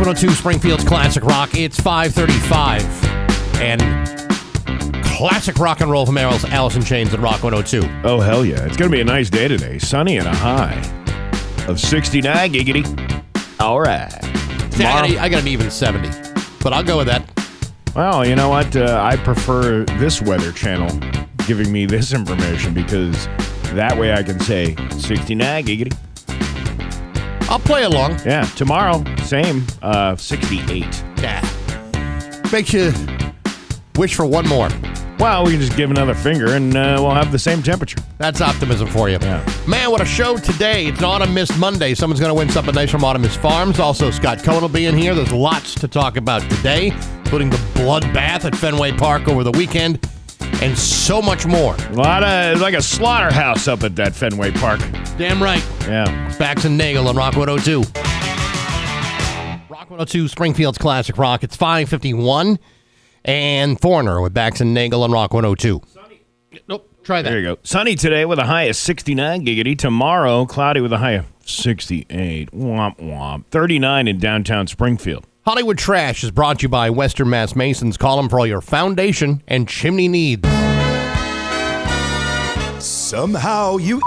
102 Springfield's Classic Rock. It's 5:35. And classic rock and roll from Alice in Chains at Rock 102. Oh, hell yeah. It's going to be a nice day today. Sunny and a high of 69. Giggity. All right. See, I got an even 70. But I'll go with that. Well, you know what? I prefer this Weather Channel giving me this information because that way I can say 69. Giggity. I'll play along. Yeah. Tomorrow, same. 68. Yeah. Makes you wish for one more. Well, we can just give another finger and we'll have the same temperature. That's optimism for you. Yeah. Man, what a show today. It's an Autumn Mist Monday. Someone's going to win something nice from Autumn Mist Farms. Also, Scott Cohen will be in here. There's lots to talk about today, including the bloodbath at Fenway Park over the weekend and so much more. It's like a slaughterhouse up at that Fenway Park. Damn right. Yeah. It's Bax and Nagle on Rock 102. Rock 102, Springfield's Classic Rock. It's 5:51. And Foreigner with Bax and Nagle on Rock 102. Sunny. Nope, try that. There you go. Sunny today with a high of 69. Giggity. Tomorrow, cloudy with a high of 68. Womp womp. 39 in downtown Springfield. Hollywood Trash is brought to you by Western Mass Masons. Call them for all your foundation and chimney needs. Somehow you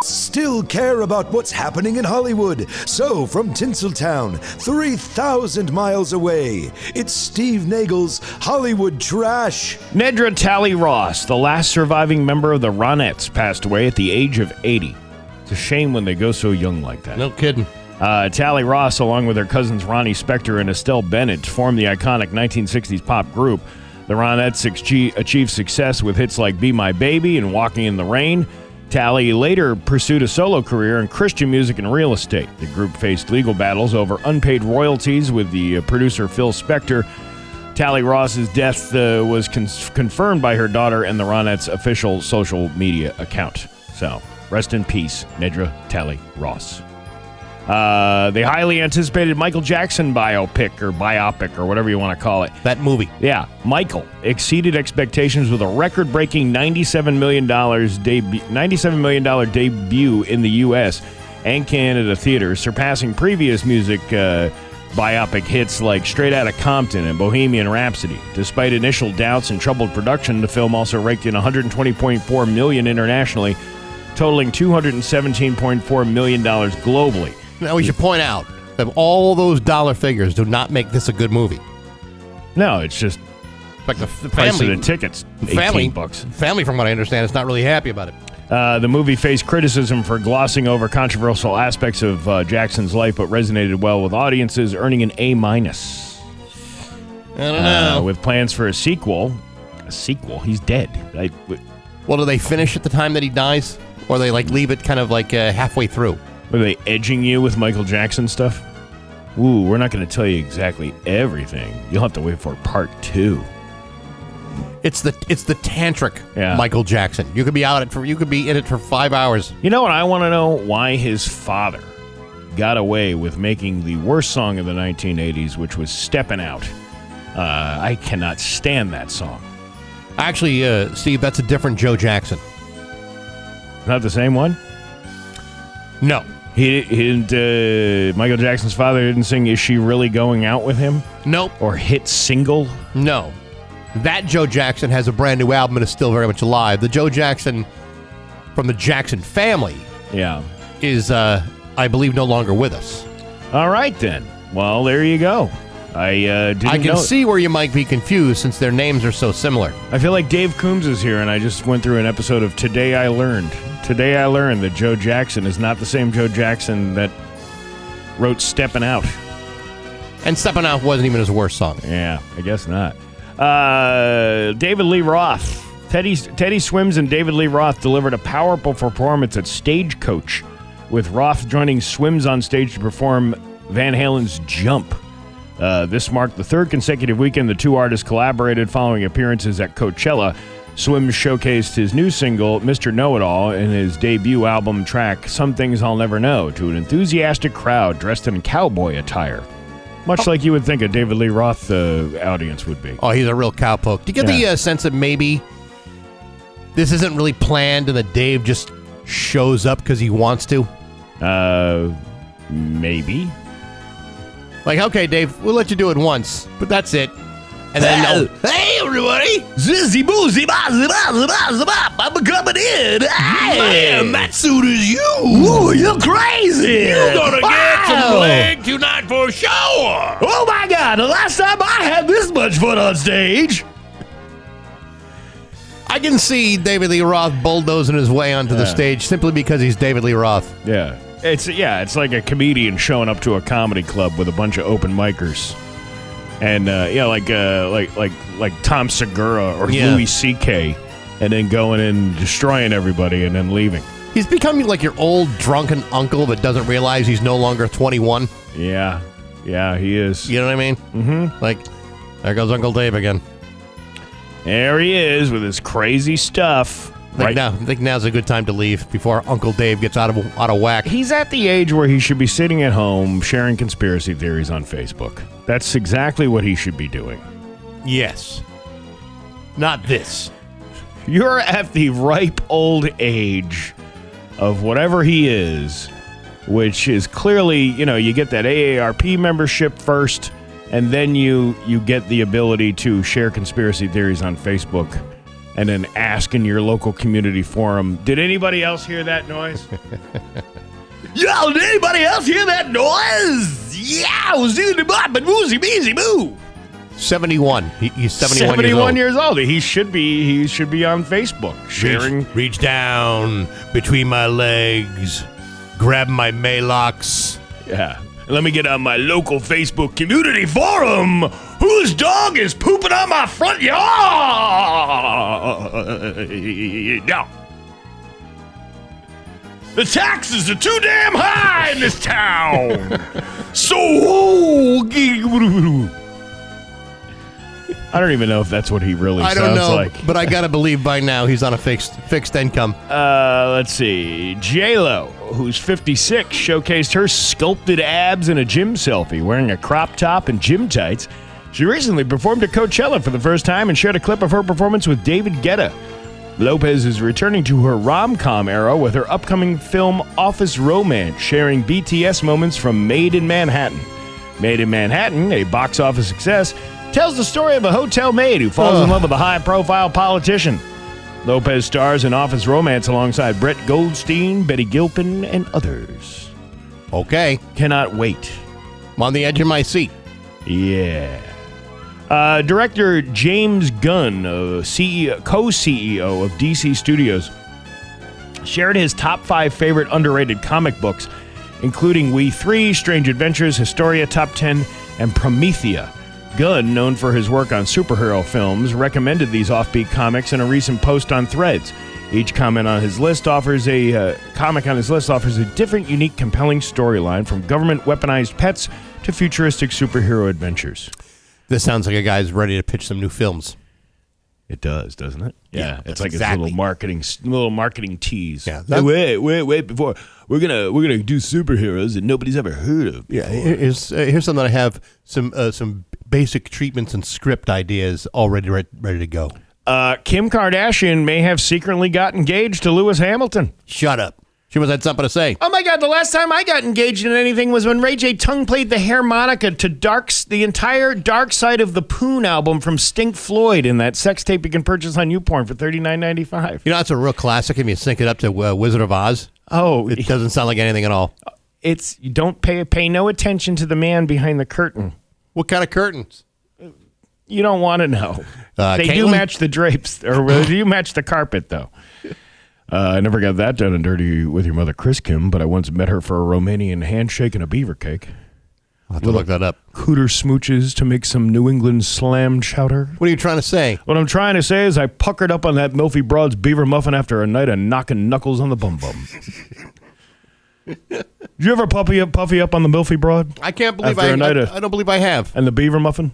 still care about what's happening in Hollywood. So, from Tinseltown, 3,000 miles away, it's Steve Nagle's Hollywood Trash. Nedra Tally Ross, the last surviving member of the Ronettes, passed away at the age of 80. It's a shame when they go so young like that. No kidding. Tally Ross, along with her cousins Ronnie Spector and Estelle Bennett, formed the iconic 1960s pop group. The Ronettes achieved success with hits like Be My Baby and Walking in the Rain. Tally later pursued a solo career in Christian music and real estate. The group faced legal battles over unpaid royalties with the producer Phil Spector. Tally Ross's death was confirmed by her daughter and the Ronettes' official social media account. So, rest in peace, Nedra Tally Ross. The highly anticipated Michael Jackson biopic or whatever you want to call it. That movie. Yeah, Michael exceeded expectations with a record-breaking $97 million debut in the U.S. and Canada theaters, surpassing previous music biopic hits like Straight Outta Compton and Bohemian Rhapsody. Despite initial doubts and troubled production, the film also raked in $120.4 million internationally, totaling $217.4 million globally. Now, we should point out that all those dollar figures do not make this a good movie. No, it's just like the price family, of the tickets, $18. Family, from what I understand, is not really happy about it. The movie faced criticism for glossing over controversial aspects of Jackson's life, but resonated well with audiences, earning an A-. I don't know. With plans for a sequel. He's dead. Well, do they finish at the time that he dies? Or they leave it kind of halfway through? Are they edging you with Michael Jackson stuff? Ooh, we're not going to tell you exactly everything. You'll have to wait for part 2. It's the tantric Michael Jackson. You could be in it for 5 hours. You know what? I want to know why his father got away with making the worst song of the 1980s, which was Steppin' Out. I cannot stand that song. Actually, Steve, that's a different Joe Jackson. Not the same one? No. He didn't. Michael Jackson's father didn't sing "Is She Really Going Out with Him"? Nope. Or hit single? No. That Joe Jackson has a brand new album and is still very much alive. The Joe Jackson from the Jackson family, is I believe no longer with us. All right then. Well, there you go. I can see where you might be confused since their names are so similar. I feel like Dave Coombs is here, and I just went through an episode of Today I Learned. Today I learned that Joe Jackson is not the same Joe Jackson that wrote Steppin' Out. And Steppin' Out wasn't even his worst song. Yeah, I guess not. David Lee Roth. Teddy Swims and David Lee Roth delivered a powerful performance at Stagecoach, with Roth joining Swims on stage to perform Van Halen's Jump. This marked the third consecutive weekend the two artists collaborated following appearances at Coachella. Swims showcased his new single, Mr. Know-It-All, and his debut album track, Some Things I'll Never Know, to an enthusiastic crowd dressed in cowboy attire. Much like you would think a David Lee Roth audience would be. Oh, he's a real cowpoke. Do you get the sense that maybe this isn't really planned and that Dave just shows up because he wants to? Maybe. Like, okay, Dave, we'll let you do it once, but that's it. And then, hey, everybody! Zizzy boozy I'm coming in. Man, that suit is you! Ooh, you're crazy! You're gonna get some leg tonight for sure! Oh my God, the last time I had this much fun on stage. I can see David Lee Roth bulldozing his way onto the stage simply because he's David Lee Roth. Yeah. It's like a comedian showing up to a comedy club with a bunch of open micers. And like Tom Segura or Louis C.K. and then going and destroying everybody and then leaving. He's becoming like your old drunken uncle that doesn't realize he's no longer 21. Yeah, he is. You know what I mean? Mm-hmm. Like, there goes Uncle Dave again. There he is with his crazy stuff. I think now's a good time to leave before Uncle Dave gets out of whack. He's at the age where he should be sitting at home sharing conspiracy theories on Facebook. That's exactly what he should be doing. Yes. Not this. You're at the ripe old age of whatever he is, which is clearly, you get that AARP membership first, and then you get the ability to share conspiracy theories on Facebook. And then ask in your local community forum, did anybody else hear that noise? Yo, did anybody else hear that noise? Yeah, I was doing the bop and woozy beezy boo. 71. He's 71 years old. He should be on Facebook sharing. Reach down between my legs, grab my maylocks. Yeah. Let me get on my local Facebook community forum. Whose dog is pooping on my front yard? No. The taxes are too damn high in this town. I don't even know if that's what he really sounds like. But I gotta believe by now he's on a fixed income. Let's see. J-Lo, who's 56, showcased her sculpted abs in a gym selfie wearing a crop top and gym tights. She recently performed at Coachella for the first time and shared a clip of her performance with David Guetta. Lopez is returning to her rom-com era with her upcoming film Office Romance, sharing BTS moments from Made in Manhattan. Made in Manhattan, a box office success, tells the story of a hotel maid who falls in love with a high-profile politician. Lopez stars in Office Romance alongside Brett Goldstein, Betty Gilpin, and others. Okay. Cannot wait. I'm on the edge of my seat. Yeah. Director James Gunn, co-CEO of DC Studios, shared his top 5 favorite underrated comic books, including We 3, Strange Adventures, Historia Top 10, and Promethea. Gunn, known for his work on superhero films, recommended these offbeat comics in a recent post on Threads. Each comic on his list offers a different, unique, compelling storyline, from government weaponized pets to futuristic superhero adventures. This sounds like a guy's ready to pitch some new films. It does, doesn't it? Yeah, it's like exactly. a little marketing tease. Yeah, hey, wait! Before we're gonna do superheroes that nobody's ever heard of before. Yeah, here's something I have some basic treatments and script ideas already ready to go. Kim Kardashian may have secretly got engaged to Lewis Hamilton. Shut up. She must have had something to say. Oh my God, the last time I got engaged in anything was when Ray J. Tung played the harmonica to the entire Dark Side of the Poon album from Stink Floyd in that sex tape you can purchase on YouPorn for $39.95. You know, it's a real classic if you sync it up to Wizard of Oz. Oh. It doesn't sound like anything at all. You don't pay no attention to the man behind the curtain. What kind of curtains? You don't want to know. They do match the drapes, or they do match the carpet, though. I never got that done and dirty with your mother, Chris Kim, but I once met her for a Romanian handshake and a beaver cake. I'll have to look that up. Cooter smooches to make some New England slam chowder. What are you trying to say? What I'm trying to say is I puckered up on that Milfy Broad's beaver muffin after a night of knocking knuckles on the bum-bum. Did you ever puffy up on the Milfy Broad? I can't believe I don't believe I have. And the beaver muffin?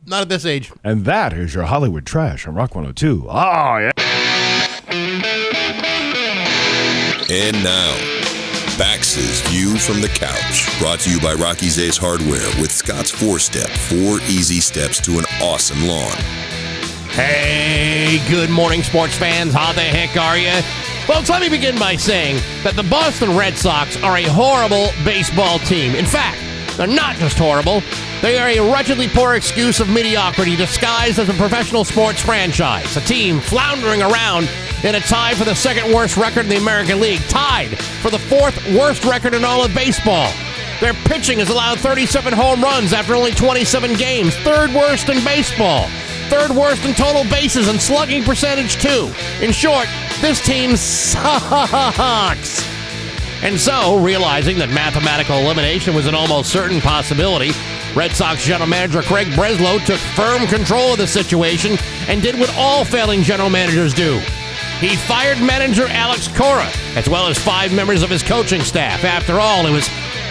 Not at this age. And that is your Hollywood trash on Rock 102. Oh, yeah. And now, Bax's View from the Couch, brought to you by Rocky's Ace Hardware with Scott's 4-Step, 4 easy steps to an awesome lawn. Hey, good morning, sports fans. How the heck are you? Well, let me begin by saying that the Boston Red Sox are a horrible baseball team. In fact, They're not just horrible. They are a wretchedly poor excuse of mediocrity disguised as a professional sports franchise. A team floundering around in a tie for the second worst record in the American League. Tied for the fourth worst record in all of baseball. Their pitching has allowed 37 home runs after only 27 games. Third worst in baseball. Third worst in total bases and slugging percentage, too. In short, this team sucks. And so, realizing that mathematical elimination was an almost certain possibility, Red Sox general manager Craig Breslow took firm control of the situation and did what all failing general managers do. He fired manager Alex Cora, as well as 5 members of his coaching staff. After all, it was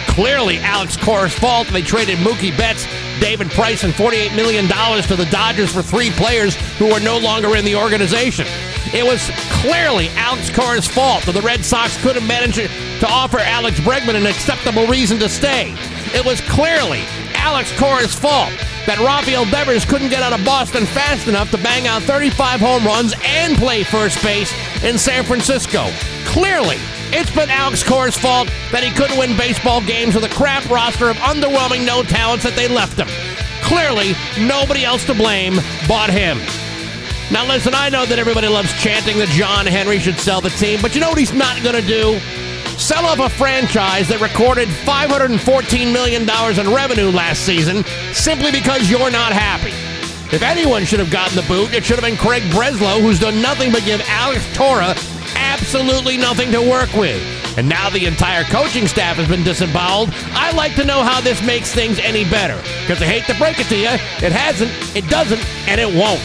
clearly Alex Cora's fault they traded Mookie Betts, David Price, and $48 million to the Dodgers for 3 players who are no longer in the organization. It was clearly Alex Cora's fault that the Red Sox couldn't manage to offer Alex Bregman an acceptable reason to stay. It was clearly Alex Cora's fault that Rafael Devers couldn't get out of Boston fast enough to bang out 35 home runs and play first base in San Francisco. Clearly, it's been Alex Cora's fault that he couldn't win baseball games with a crap roster of underwhelming no talents that they left him. Clearly, nobody else to blame but him. Now listen, I know that everybody loves chanting that John Henry should sell the team, but you know what he's not going to do? Sell off a franchise that recorded $514 million in revenue last season simply because you're not happy. If anyone should have gotten the boot, it should have been Craig Breslow, who's done nothing but give Alex Cora absolutely nothing to work with. And now the entire coaching staff has been disemboweled. I'd like to know how this makes things any better. Because I hate to break it to you, it hasn't, it doesn't, and it won't.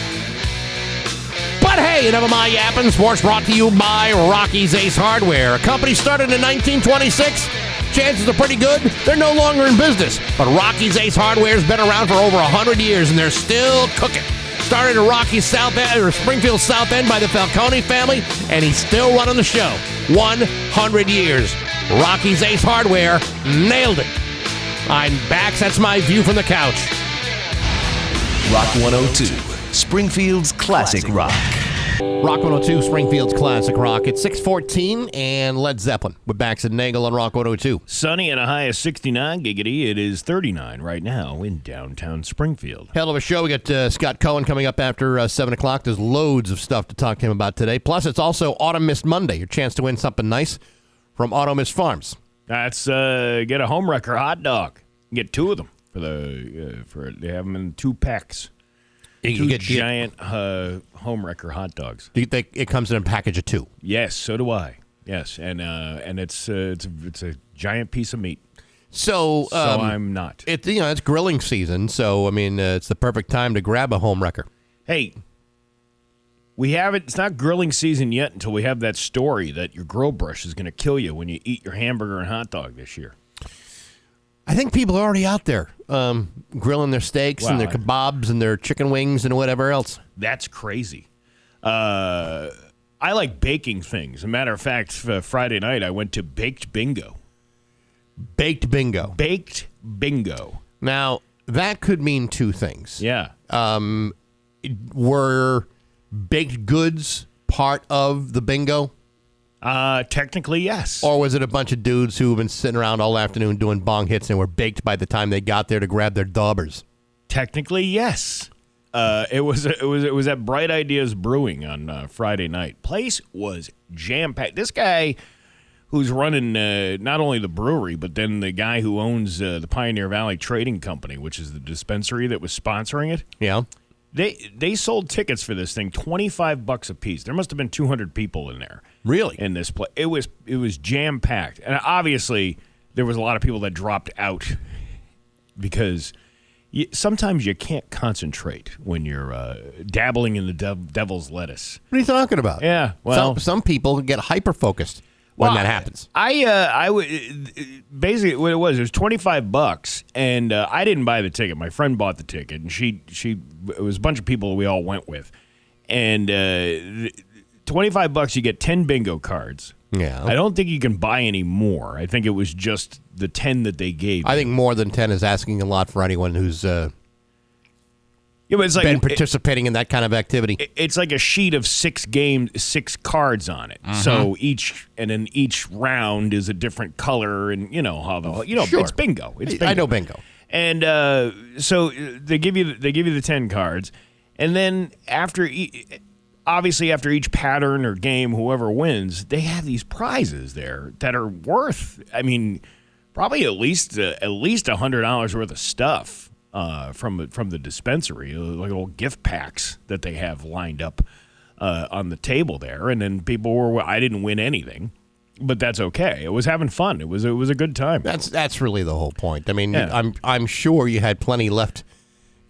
But hey, enough of my yapping. Sports brought to you by Rocky's Ace Hardware. A company started in 1926. Chances are pretty good they're no longer in business. But Rocky's Ace Hardware's been around for over 100 years, and they're still cooking. Started at Rocky's South End, or Springfield South End by the Falcone family, and he's still running the show. 100 years. Rocky's Ace Hardware nailed it. I'm Bax. That's my view from the couch. Rock 102, Springfield's classic rock. Rock 102, Springfield's classic rock. It's 6:14 and Led Zeppelin with Bax and Nagle on Rock 102. Sunny and a high of 69 giggity. It is 39 right now in downtown Springfield. Hell of a show. We got Scott Cohen coming up after 7 o'clock. There's loads of stuff to talk to him about today. Plus, it's also Autumn Mist Monday. Your chance to win something nice from Autumn Mist Farms. That's get a home wrecker hot dog. Get 2 of them they have them in 2 packs. You get giant home wrecker hot dogs. Do you think it comes in a package of 2? Yes, so do I. Yes, and it's a giant piece of meat. So I'm not. It's grilling season. So I mean, it's the perfect time to grab a home wrecker. Hey, we have it. It's not grilling season yet until we have that story that your grill brush is going to kill you when you eat your hamburger and hot dog this year. I think people are already out there grilling their steaks and their kebabs and their chicken wings and whatever else. That's crazy. I like baking things. As a matter of fact, Friday night I went to Baked Bingo. Baked Bingo. Baked Bingo. Now, that could mean 2 things. Yeah. Were baked goods part of the bingo? Technically, yes. Or was it a bunch of dudes who have been sitting around all afternoon doing bong hits and were baked by the time they got there to grab their daubers? Technically, yes. It was at Bright Ideas Brewing on Friday night. Place was jam-packed. This guy who's running not only the brewery, but then the guy who owns the Pioneer Valley Trading Company, which is the dispensary that was sponsoring it. Yeah. They sold tickets for this thing, $25 a piece. There must have been 200 people in there. Really? In this place. It was jam-packed. And obviously, there was a lot of people that dropped out because sometimes you can't concentrate when you're dabbling in the devil's lettuce. What are you talking about? Yeah, well, some people get hyper-focused when that happens. I would basically what it was $25, and I didn't buy the ticket. My friend bought the ticket, and it was a bunch of people we all went with, and $25 you get 10 bingo cards. Yeah, I don't think you can buy any more. I think it was just the 10 that they gave. I think more than 10 is asking a lot for anyone who's Yeah, but it's like been participating in that kind of activity. It's like a sheet of 6 cards on it. So each round is a different color, and Sure. it's bingo. It's bingo. I know bingo. And so they give you the 10 cards, and then after each pattern or game, whoever wins, they have these prizes there that are worth, probably at least $100 worth of stuff from the dispensary, like little gift packs that they have lined up on the table there. And then I didn't win anything, but that's okay. It was having fun. It was a good time. That's really the whole point. Yeah. I'm sure you had plenty left,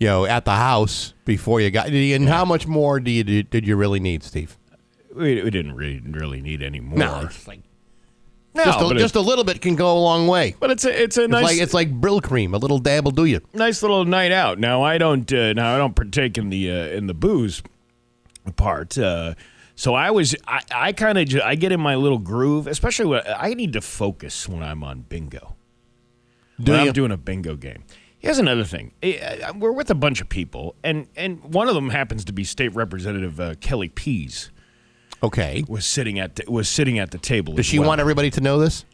at the house before you got. And how much more did you really need, Steve? We didn't really need any more. No, it's like just a little bit can go a long way. But it's a nice. It's like Brill cream. A little dab will do you. Nice little night out. Now I don't partake in the booze part. So I get in my little groove, especially when I need to focus when I'm on bingo. I'm doing a bingo game. Here's another thing. We're with a bunch of people, and one of them happens to be State Representative Kelly Pease. Okay. Was sitting at the table. Does she want everybody to know this?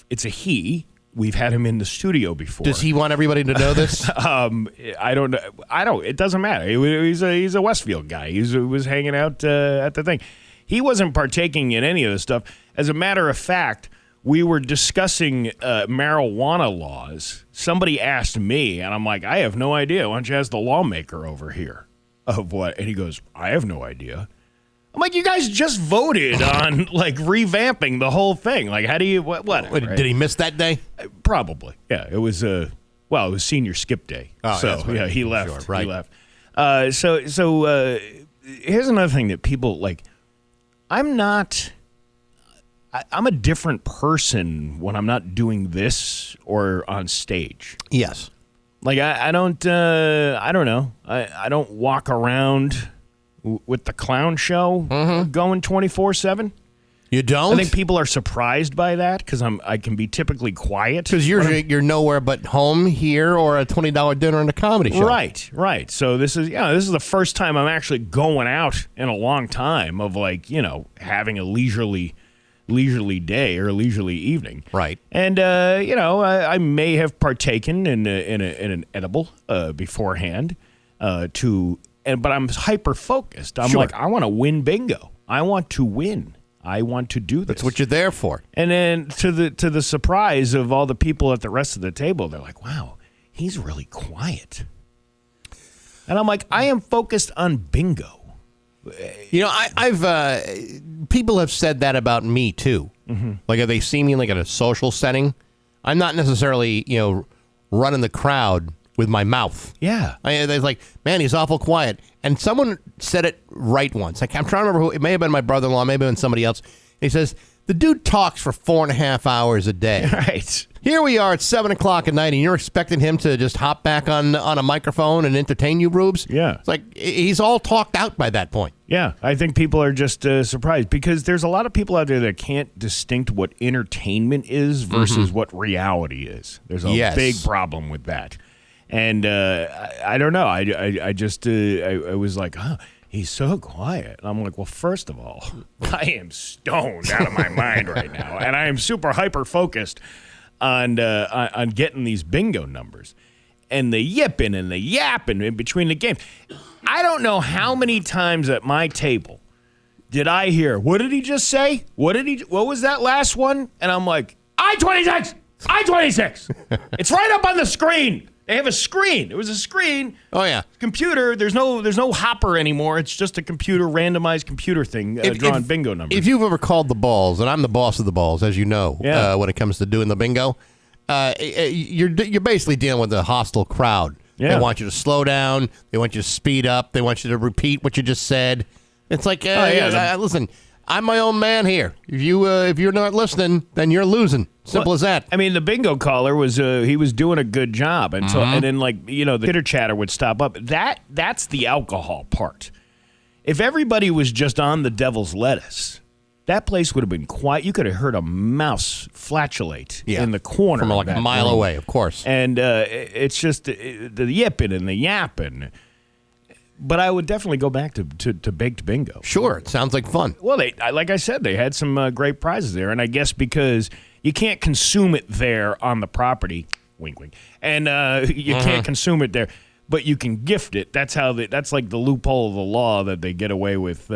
It's a he. We've had him in the studio before. Does he want everybody to know this? I don't know. It doesn't matter. He's a Westfield guy. He was hanging out at the thing. He wasn't partaking in any of this stuff. As a matter of fact, we were discussing marijuana laws. Somebody asked me, and I'm like, I have no idea. Why don't you ask the lawmaker over here of what? And he goes, I have no idea. I'm like, you guys just voted on revamping the whole thing. Like, how do you what? Right? Did he miss that day? Probably. Yeah, it was it was senior skip day. Oh, so yeah, he left. Sure, right. He left. So here's another thing that people like. I'm a different person when I'm not doing this or on stage. Yes. Like I don't know. I don't walk around with the clown show going 24/7. You don't? I think people are surprised by that because I can be typically quiet. Because you're nowhere but home here or a $20 dinner and a comedy show. Right. So this is the first time I'm actually going out in a long time of having a leisurely day or a leisurely evening. Right. And I may have partaken in an edible beforehand but I'm hyper focused. I'm like, I want to win bingo. I want to win. I want to do this. That's what you're there for. And then to the surprise of all the people at the rest of the table, they're like, wow, he's really quiet. And I'm like, I am focused on bingo. I've people have said that about me too. Mm-hmm. Like if they see me in a social setting, I'm not necessarily running the crowd with my mouth. Yeah. They're like, man, he's awful quiet. And someone said it right once. I'm trying to remember who. It may have been my brother-in-law, maybe been somebody else. He says, the dude talks for 4.5 hours a day. Right. Here we are at 7 o'clock at night, and you're expecting him to just hop back on a microphone and entertain you, Rubes? Yeah. It's like he's all talked out by that point. Yeah, I think people are just surprised because there's a lot of people out there that can't distinct what entertainment is versus what reality is. There's a big problem with that. And I don't know. I just I was like, oh, he's so quiet. And I'm like, well, first of all, I am stoned out of my mind right now, and I am super hyper focused on getting these bingo numbers and the yipping and the yapping in between the games. I don't know how many times at my table did I hear, what did he just say? What was that last one? And I'm like, I-26. It's right up on the screen. They have a screen. It was a screen. Oh yeah. Computer. There's no hopper anymore. It's just a randomized computer thing drawing bingo numbers. If you've ever called the balls, and I'm the boss of the balls, as you know, when it comes to doing the bingo, you're basically dealing with a hostile crowd. Yeah. They want you to slow down. They want you to speed up. They want you to repeat what you just said. It's like, listen, I'm my own man here. If you're not listening, then you're losing. Simple as that. I mean, the bingo caller was he was doing a good job, and so and then the chitter chatter would stop up. That's the alcohol part. If everybody was just on the devil's lettuce, that place would have been quiet. You could have heard a mouse flatulate in the corner from a mile away, of course. And it's just the yipping and the yapping. But I would definitely go back to Baked Bingo. Sure, it sounds like fun. Well, like I said, they had some great prizes there, and I guess because you can't consume it there on the property, wink, wink, and you can't consume it there, but you can gift it. That's that's like the loophole of the law that they get away with,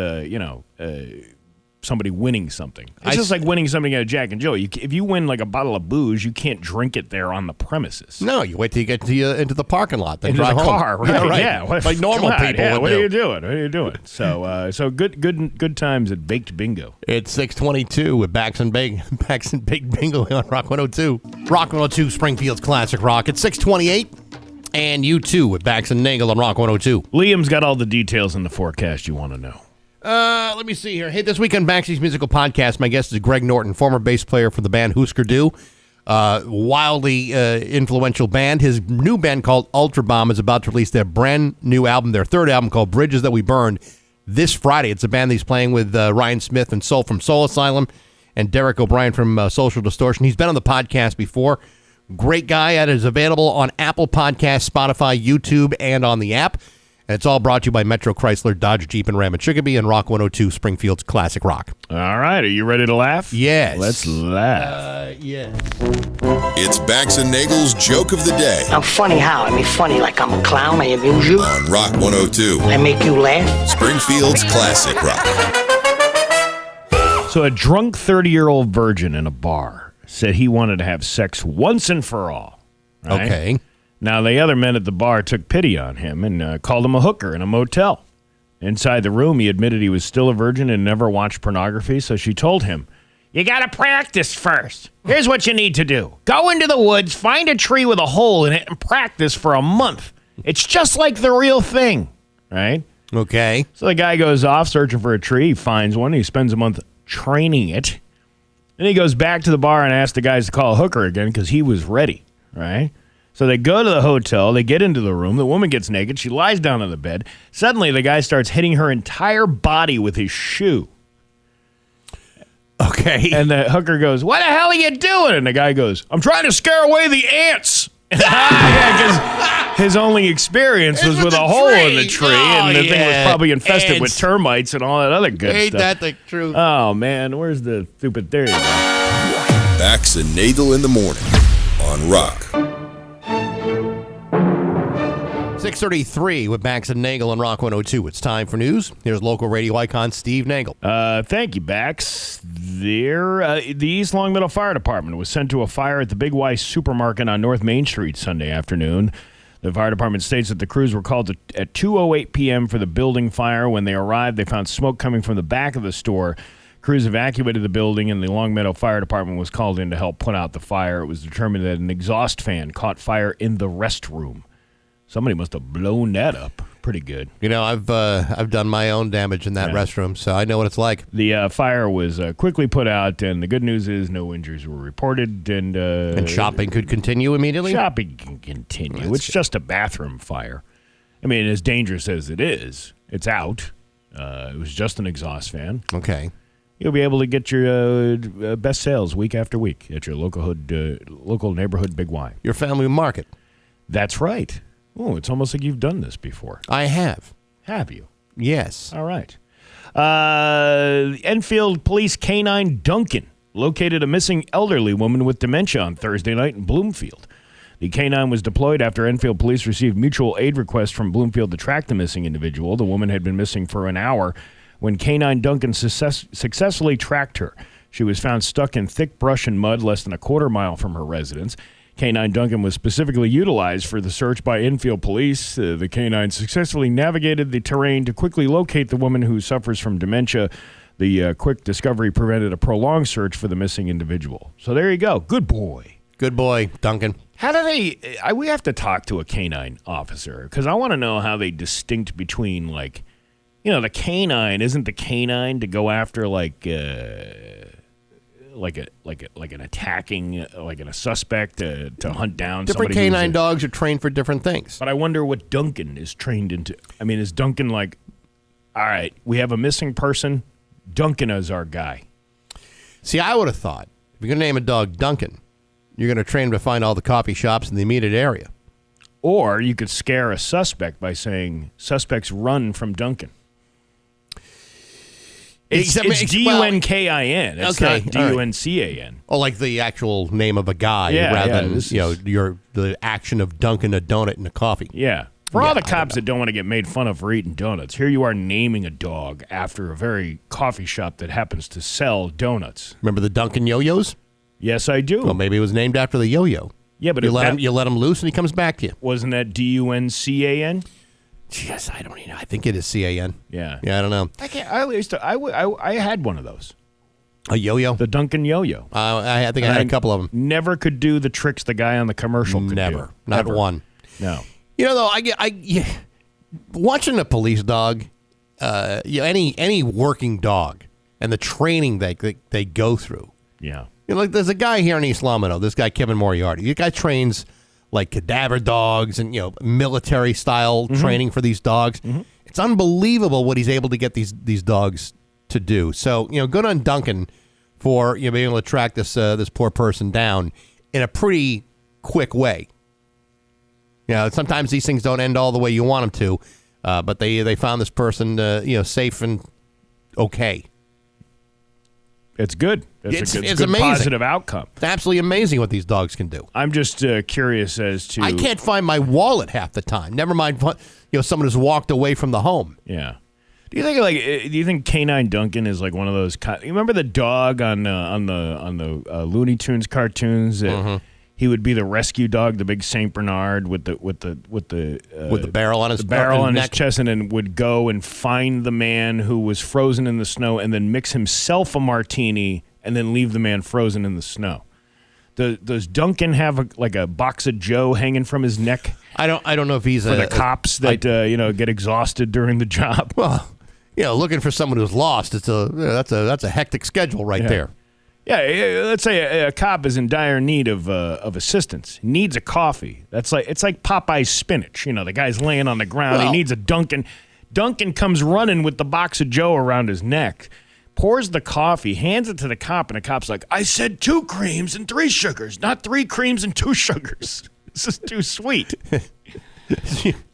somebody winning something. It's just like winning something at Jack and Jill. If you win like a bottle of booze, you can't drink it there on the premises. No, you wait till you get into the parking lot, then into drive the home. car, right? Yeah, like normal people. Yeah, would what do. are you doing? What are you doing? So good times at Baked Bingo. It's 6:22 with Bax and Baked Bingo on Rock 102. Rock 102, Springfield's classic rock. It's 6:28, and you too with Bax and Nagle on Rock 102. Liam's got all the details in the forecast you want to know. Let me see here. Hey, this week on Baxy's Musical Podcast, my guest is Greg Norton, former bass player for the band Husker Du. Wildly influential band. His new band called Ultra Bomb is about to release their brand new album, their third album called Bridges That We Burned, this Friday. It's a band that he's playing with Ryan Smith and Soul from Soul Asylum and Derek O'Brien from Social Distortion. He's been on the podcast before. Great guy. It is available on Apple Podcasts, Spotify, YouTube, and on the app. And it's all brought to you by Metro Chrysler, Dodge, Jeep, and Ram and Chicopee and Rock 102, Springfield's classic rock. All right, are you ready to laugh? Yes. Let's laugh. Yeah. It's Bax and Nagle's Joke of the Day I'm funny how? I mean funny like I'm a clown, I amuse you, on Rock 102, I make you laugh. Springfield's classic rock. So a drunk 30-year-old virgin in a bar said he wanted to have sex once and for all. Right? Okay. Now, the other men at the bar took pity on him and called him a hooker in a motel. Inside the room, he admitted he was still a virgin and never watched pornography, so she told him, "You got to practice first. Here's what you need to do. Go into the woods, find a tree with a hole in it, and practice for a month. It's just like the real thing." Right? Okay. So the guy goes off searching for a tree. He finds one. He spends a month training it. Then he goes back to the bar and asks the guys to call a hooker again because he was ready. Right? So they go to the hotel, they get into the room, the woman gets naked, she lies down on the bed. Suddenly, the guy starts hitting her entire body with his shoe. Okay. And the hooker goes, "What the hell are you doing?" And the guy goes, "I'm trying to scare away the ants." Yeah, because his only experience was with a hole in the tree, and the thing was probably infested with termites and all that other good Ain't stuff. that the truth? Oh, man, where's the stupid theory? Bax and Nagle in the morning on Rock. 6:33 with Bax and Nagle on Rock 102. It's time for news. Here's local radio icon Steve Nagle. Thank you, Bax. The East Longmeadow Fire Department was sent to a fire at the Big Y supermarket on North Main Street Sunday afternoon. The fire department states that the crews were called at 2:08 p.m. for the building fire. When they arrived, they found smoke coming from the back of the store. Crews evacuated the building, and the Longmeadow Fire Department was called in to help put out the fire. It was determined that an exhaust fan caught fire in the restroom. Somebody must have blown that up pretty good. You know, I've done my own damage in that restroom, so I know what it's like. The fire was quickly put out, and the good news is no injuries were reported. And shopping could continue immediately? Shopping can continue. It's just a bathroom fire. I mean, as dangerous as it is, it's out. It was just an exhaust fan. Okay. You'll be able to get your best sales week after week at your local neighborhood Big Y. Your family market. That's right. Oh, it's almost like you've done this before. I have. Have you? Yes. All right. Enfield Police Canine Duncan located a missing elderly woman with dementia on Thursday night in Bloomfield. The canine was deployed after Enfield Police received mutual aid requests from Bloomfield to track the missing individual. The woman had been missing for an hour when Canine Duncan successfully tracked her. She was found stuck in thick brush and mud less than a quarter mile from her residence. Canine Duncan was specifically utilized for the search by Enfield Police. The canine successfully navigated the terrain to quickly locate the woman who suffers from dementia. The quick discovery prevented a prolonged search for the missing individual. So there you go. Good boy. Good boy, Duncan. How do they... we have to talk to a canine officer, because I want to know how they distinct between, like... You know, the canine isn't the canine to go after, like an attacking, like a suspect to hunt down Different somebody. canine dogs are trained for different things. But I wonder what Duncan is trained into. I mean, is Duncan like, all right, we have a missing person. Duncan is our guy. See, I would have thought if you're going to name a dog Duncan, you're going to train him to find all the coffee shops in the immediate area. Or you could scare a suspect by saying, suspects run from Dunkin'. It's Dunkin. It's okay, not Duncan. Oh, like the actual name of a guy rather than the action of dunking a donut in a coffee. Yeah. For all the cops that don't want to get made fun of for eating donuts, here you are naming a dog after a very coffee shop that happens to sell donuts. Remember the Dunkin' Yo-Yos? Yes, I do. Well, maybe it was named after the yo-yo. Yeah, but you let him loose and he comes back to you. Wasn't that Duncan? Yes, I don't know. I think it is CAN. Yeah. Yeah, I don't know. I had one of those. A yo-yo? The Dunkin' Yo-Yo. I think I had a couple of them. Never could do the tricks the guy on the commercial could do. Never. Not one. No. You know, though, watching a police dog, any working dog, and the training they go through. Yeah. You know, like there's a guy here in East Lomino, this guy Kevin Moriarty. This guy trains like cadaver dogs and military style training for these dogs. Mm-hmm. It's unbelievable what he's able to get these dogs to do. So good on Duncan for being able to track this poor person down in a pretty quick way. Sometimes these things don't end all the way you want them to, but they found this person safe and okay. It's good. It's a good amazing. Positive outcome. It's absolutely amazing what these dogs can do. I'm just curious as to... I can't find my wallet half the time. Never mind, someone who's walked away from the home. Yeah. Do you think Canine Duncan is like one of those? You remember the dog on the Looney Tunes cartoons? He would be the rescue dog, the big Saint Bernard with the barrel on his his chest, and then would go and find the man who was frozen in the snow, and then mix himself a martini, and then leave the man frozen in the snow. Does Duncan have a box of Joe hanging from his neck? I don't know if he's for the cops that get exhausted during the job. Well, looking for someone who's lost. That's a hectic schedule right there. Yeah, let's say a cop is in dire need of assistance. He needs a coffee. It's like Popeye's spinach. The guy's laying on the ground. He needs a Dunkin'. Duncan comes running with the box of Joe around his neck, pours the coffee, hands it to the cop, and the cop's like, "I said 2 creams and 3 sugars, not 3 creams and 2 sugars. This is too sweet."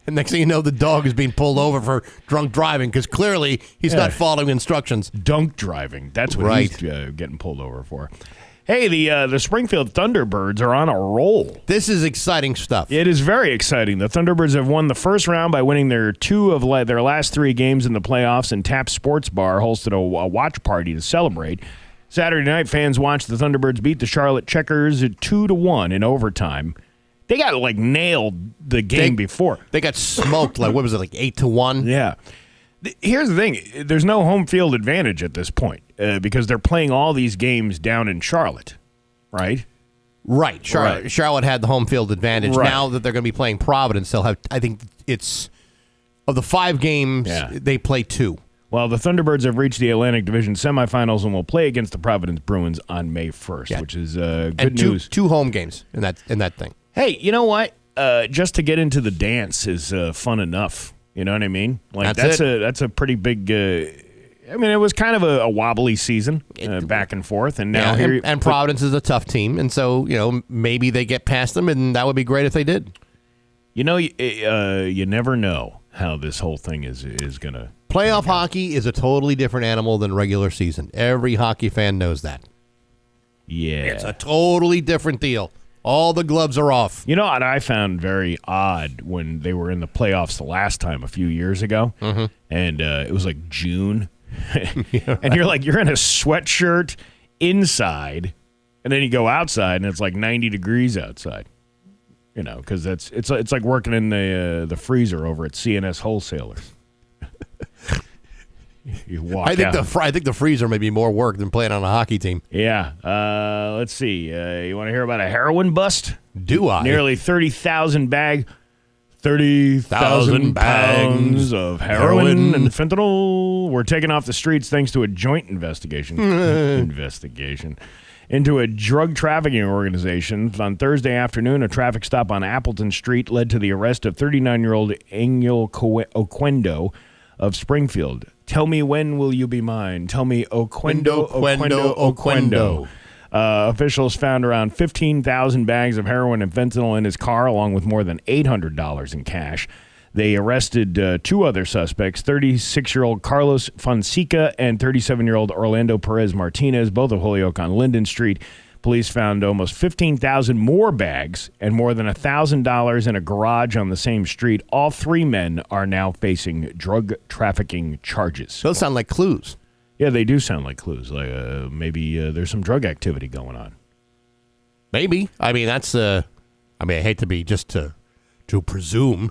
And next thing you know, the dog is being pulled over for drunk driving because clearly he's not following instructions. Dunk driving. That's what he's getting pulled over for. Hey, the Springfield Thunderbirds are on a roll. This is exciting stuff. It is very exciting. The Thunderbirds have won the first round by winning their 2 of their last 3 games in the playoffs, and Tap Sports Bar hosted a watch party to celebrate. Saturday night, fans watched the Thunderbirds beat the Charlotte Checkers at 2-1 in overtime. They got nailed the game before. They got smoked. What was it, 8-1? Yeah. Here's the thing. There's no home field advantage at this point because they're playing all these games down in Charlotte, right? Right. Charlotte had the home field advantage. Right. Now that they're going to be playing Providence, they'll have, I think it's, of the 5 games, they play 2. Well, the Thunderbirds have reached the Atlantic Division semifinals and will play against the Providence Bruins on May 1st, which is good news. 2 home games in that thing. Hey, you know what? Just to get into the dance is fun enough. You know what I mean? That's a pretty big. It was kind of a wobbly season, back and forth, and now and Providence is a tough team, and so maybe they get past them, and that would be great if they did. You never know how this whole thing is gonna. Playoff hockey is a totally different animal than regular season. Every hockey fan knows that. Yeah, it's a totally different deal. All the gloves are off. You know what I found very odd when they were in the playoffs the last time a few years ago, and it was like June, and you're in a sweatshirt inside, and then you go outside and it's like 90 degrees outside. Because it's like working in the freezer over at CNS Wholesalers. You walk I think out. the freezer may be more work than playing on a hockey team. Yeah. Let's see. You want to hear about a heroin bust? Do I? Nearly 30,000 pounds of heroin and fentanyl were taken off the streets thanks to a joint investigation into a drug trafficking organization. On Thursday afternoon, a traffic stop on Appleton Street led to the arrest of 39-year-old Angel Oquendo of Springfield. Tell me when will you be mine? Tell me Oquendo. Officials found around 15,000 bags of heroin and fentanyl in his car, along with more than $800 in cash. They arrested two other suspects, 36-year-old Carlos Fonseca and 37-year-old Orlando Perez Martinez, both of Holyoke on Linden Street. Police found almost 15,000 more bags and more than $1,000 in a garage on the same street. All three men are now facing drug trafficking charges. Those sound like clues. Yeah, they do sound like clues. Like maybe there's some drug activity going on. Maybe. I mean, that's. I hate to be just to presume.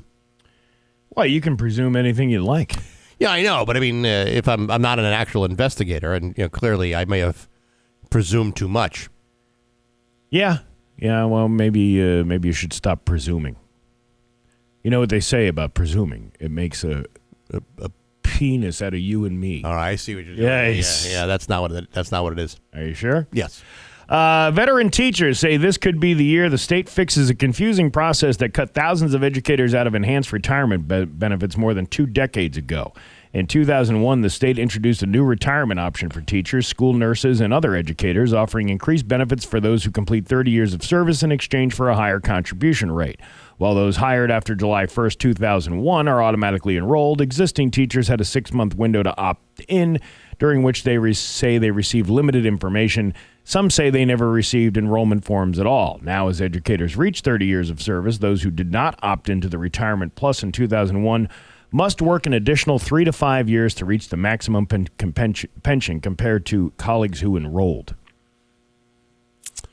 Well, you can presume anything you like. Yeah, I know, but I mean, if I'm not an actual investigator, and clearly I may have presumed too much. Yeah. Well, maybe you should stop presuming. You know what they say about presuming? It makes a penis out of you and me. All right, I see what you're doing. Yes. Yeah. That's not what it is. Are you sure? Yes. Veteran teachers say this could be the year the state fixes a confusing process that cut thousands of educators out of enhanced retirement benefits more than 2 decades ago. In 2001, the state introduced a new retirement option for teachers, school nurses, and other educators, offering increased benefits for those who complete 30 years of service in exchange for a higher contribution rate. While those hired after July 1st, 2001 are automatically enrolled, existing teachers had a 6-month window to opt in, during which they say they received limited information. Some say they never received enrollment forms at all. Now, as educators reach 30 years of service, those who did not opt into the Retirement Plus in 2001 must work an additional 3 to 5 years to reach the maximum pension compared to colleagues who enrolled.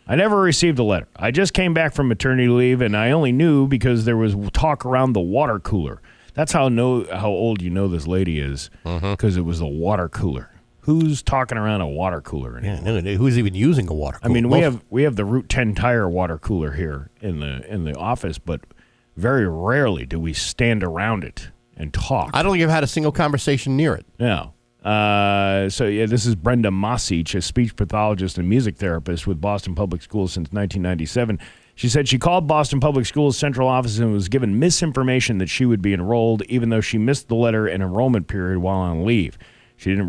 I never received a letter. I just came back from maternity leave, and I only knew because there was talk around the water cooler. That's how old you know this lady is, because it was the water cooler. Who's talking around a water cooler anymore? Yeah, who's even using a water cooler? I mean, we have the Route 10 tire water cooler here in the office, but very rarely do we stand around it and talk. I don't think I've had a single conversation near it. No. This is Brenda Mosich, a speech pathologist and music therapist with Boston Public Schools since 1997. She said she called Boston Public Schools' central office and was given misinformation that she would be enrolled, even though she missed the letter and enrollment period while on leave. She did not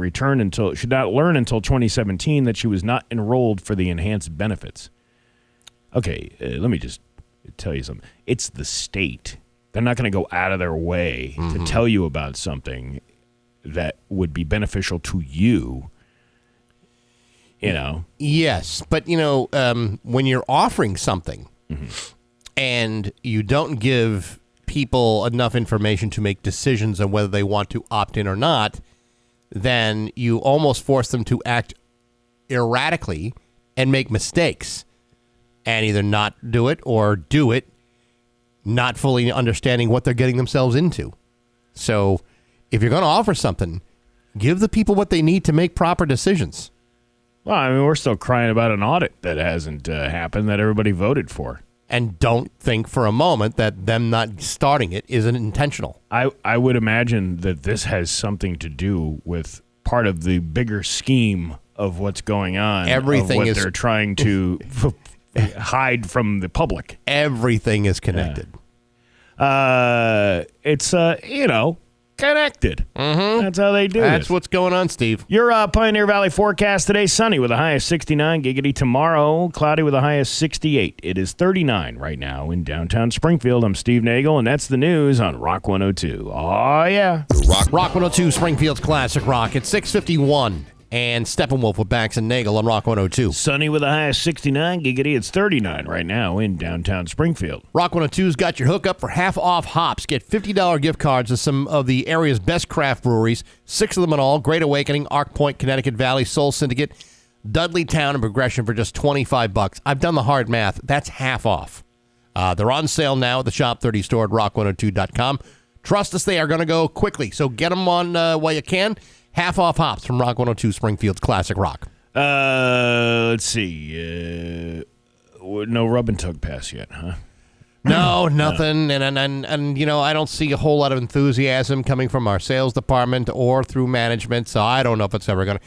learn until 2017 that she was not enrolled for the enhanced benefits. Okay, let me just tell you something. It's the state. They're not going to go out of their way to tell you about something that would be beneficial to you. Yes, but when you're offering something and you don't give people enough information to make decisions on whether they want to opt in or not, then you almost force them to act erratically and make mistakes and either not do it or do it, not fully understanding what they're getting themselves into. So if you're going to offer something, give the people what they need to make proper decisions. Well, I mean, we're still crying about an audit that hasn't happened that everybody voted for. And don't think for a moment that them not starting it isn't intentional. I would imagine that this has something to do with part of the bigger scheme of what's going on. Everything is they're trying to hide from the public. Everything is connected. It's connected. That's how they do it. That's what's going on, Steve. Your Pioneer Valley forecast today, sunny with a high of 69. Giggity tomorrow, cloudy with a high of 68. It is 39 right now in downtown Springfield. I'm Steve Nagle, and that's the news on Rock 102. Oh, yeah. Rock 102, Springfield's Classic Rock. It's 6:51. And Steppenwolf with Bax and Nagle on Rock 102. Sunny with a high of 69. Giggity, it's 39 right now in downtown Springfield. Rock 102's got your hookup for half off hops. Get $50 gift cards to some of the area's best craft breweries. 6 of them in all. Great Awakening, Arc Point, Connecticut Valley, Soul Syndicate, Dudleytown, and Progression for just $25. I've done the hard math. That's half off. They're on sale now at the Shop 30 store at rock102.com. Trust us, they are going to go quickly. So get them on while you can. Half off hops from Rock 102, Springfield's Classic Rock. Let's see. No rub and tug pass yet, huh? No, nothing. And I don't see a whole lot of enthusiasm coming from our sales department or through management, so I don't know if it's ever going to.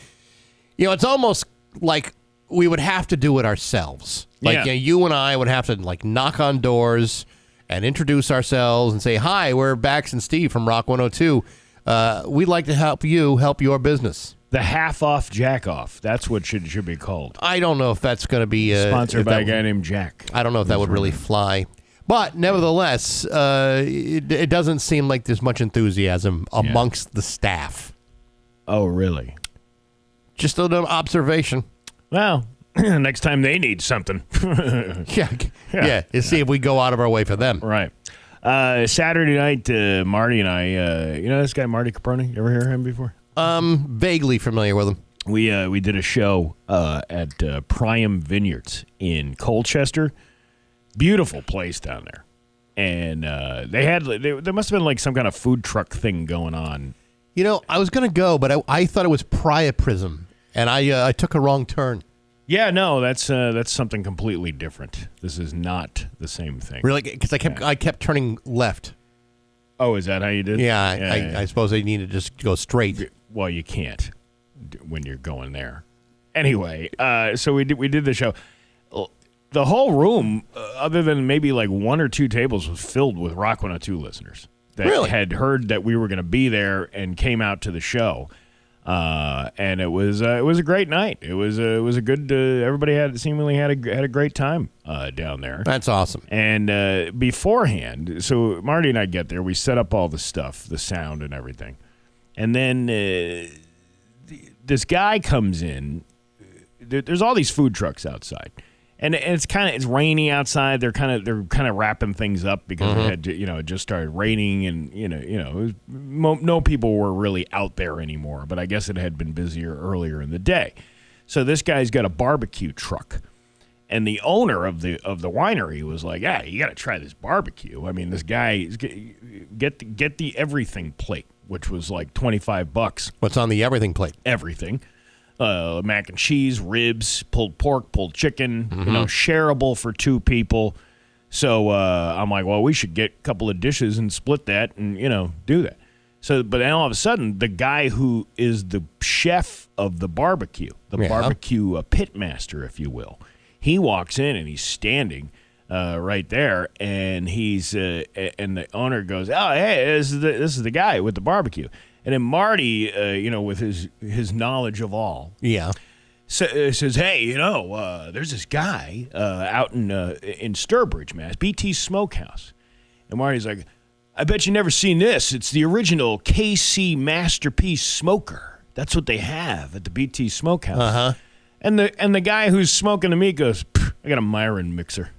It's almost like we would have to do it ourselves. Like you and I would have to knock on doors and introduce ourselves and say, "Hi, we're Bax and Steve from Rock 102. We'd like to help you help your business." The half-off jack-off. That's what should be called. I don't know if that's going to be sponsored by a guy named Jack. I don't know if that would really fly. But nevertheless, it doesn't seem like there's much enthusiasm amongst the staff. Oh, really? Just an observation. Well, next time they need something. Yeah. See if we go out of our way for them. Right. Saturday night, Marty and I, you know this guy, Marty Caproni? You ever hear him before? Vaguely familiar with him. We did a show at Priam Vineyards in Colchester. Beautiful place down there. And there must have been like some kind of food truck thing going on. You know, I was going to go, but I thought it was Priapism, and I took a wrong turn. Yeah, no, that's something completely different. This is not the same thing. Really? Because I kept turning left. Oh, is that how you did? Yeah, I suppose I need to just go straight. Well, you can't when you're going there. Anyway, so we did the show. The whole room, other than maybe like one or two tables, was filled with Rock 102 listeners that had heard that we were going to be there and came out to the show. And it was a great night. It was a good. Everybody seemingly had a great time down there. That's awesome. And beforehand, so Marty and I get there. We set up all the stuff, the sound and everything, and then this guy comes in. There's all these food trucks outside, and it's rainy outside. They're kind of wrapping things up because it just started raining, and no people were really out there anymore. But I guess it had been busier earlier in the day. So this guy's got a barbecue truck, and the owner of the winery was like, "Yeah, you got to try this barbecue." I mean, this guy get the everything plate, which was like $25. What's on the everything plate? Everything. Mac and cheese, ribs, pulled pork, pulled chicken, shareable for two people. So I'm like, well, we should get a couple of dishes and split that and, do that. So, but then all of a sudden, the guy who is the chef of the barbecue, barbecue pit master, if you will, he walks in and he's standing right there, and he's and the owner goes, "Oh, hey, this is the guy with the barbecue." And then Marty, with his knowledge of all, says, "Hey, there's this guy out in Sturbridge, Mass, BT Smokehouse." And Marty's like, "I bet you never seen this. It's the original KC Masterpiece Smoker. That's what they have at the BT Smokehouse." Uh-huh. And the guy who's smoking the meat goes, "I got a Myron mixer."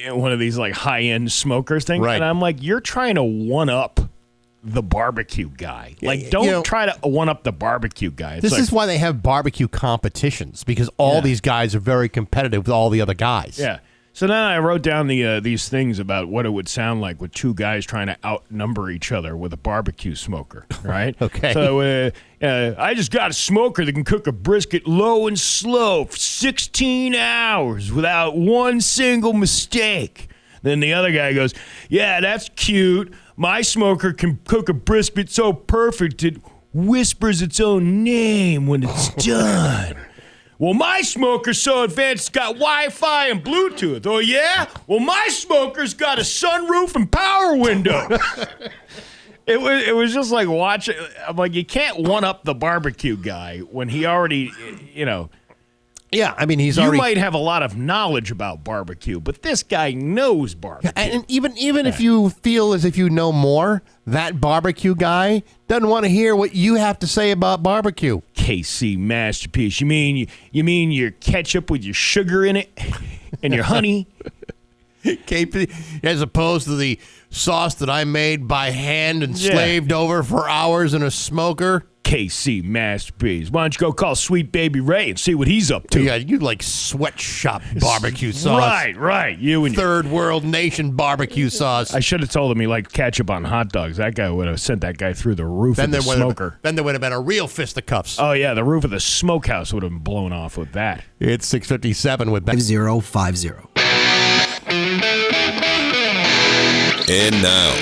One of these like high-end smokers things. Right. And I'm like, you're trying to one-up the barbecue guy. Like, don't try to one-up the barbecue guy. This is why they have barbecue competitions, because all these guys are very competitive with all the other guys. Yeah. So then I wrote down these things about what it would sound like with two guys trying to outnumber each other with a barbecue smoker, right? Okay. So I just got a smoker that can cook a brisket low and slow for 16 hours without one single mistake. Then the other guy goes, "Yeah, that's cute. My smoker can cook a brisket so perfect it whispers its own name when it's done. Well, my smoker's so advanced it's got Wi-Fi and Bluetooth. Oh, yeah? Well, my smoker's got a sunroof and power window." It was just like watching. I'm like, you can't one-up the barbecue guy when he already, Yeah, I mean, you might have a lot of knowledge about barbecue, but this guy knows barbecue. And even if you feel as if you know more, that barbecue guy doesn't want to hear what you have to say about barbecue. KC Masterpiece. You mean your ketchup with your sugar in it and your honey? As opposed to the sauce that I made by hand and slaved over for hours in a smoker. KC Masterpiece. Why don't you go call Sweet Baby Ray and see what he's up to? Yeah, you like sweatshop barbecue sauce. Right. You and third world nation barbecue sauce. I should have told him he liked ketchup on hot dogs. That guy would have sent that guy through the roof of the smoker. Then there would have been a real fisticuffs. Oh, yeah, the roof of the smokehouse would have been blown off with that. It's 6:57 with 5050. And now,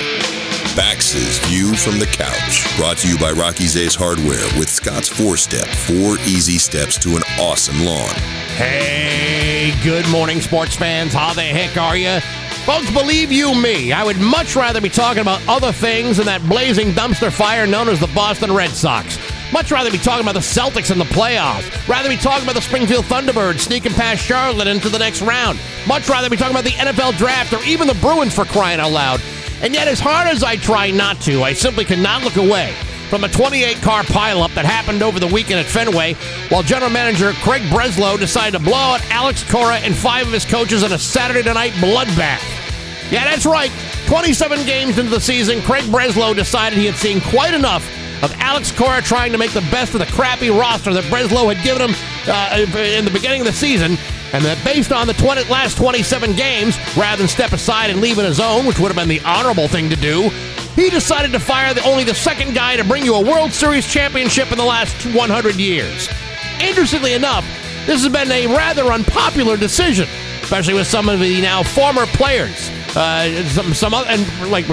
Bax's View from the Couch, brought to you by Rocky's Ace Hardware with Scott's 4-Step, 4 easy steps to an awesome lawn. Hey, good morning, sports fans. How the heck are you? Folks, believe you me, I would much rather be talking about other things than that blazing dumpster fire known as the Boston Red Sox. Much rather be talking about the Celtics in the playoffs. Rather be talking about the Springfield Thunderbirds sneaking past Charlotte into the next round. Much rather be talking about the NFL draft or even the Bruins, for crying out loud. And yet, as hard as I try not to, I simply cannot look away from a 28-car pileup that happened over the weekend at Fenway while general manager Craig Breslow decided to blow out Alex Cora and 5 of his coaches in a Saturday night bloodbath. Yeah, that's right. 27 games into the season, Craig Breslow decided he had seen quite enough of Alex Cora trying to make the best of the crappy roster that Breslow had given him in the beginning of the season, and that based on the last 27 games, rather than step aside and leave on his own, which would have been the honorable thing to do, he decided to fire only the second guy to bring you a World Series championship in the last 100 years. Interestingly enough, this has been a rather unpopular decision, especially with some of the now former players. Some other, and like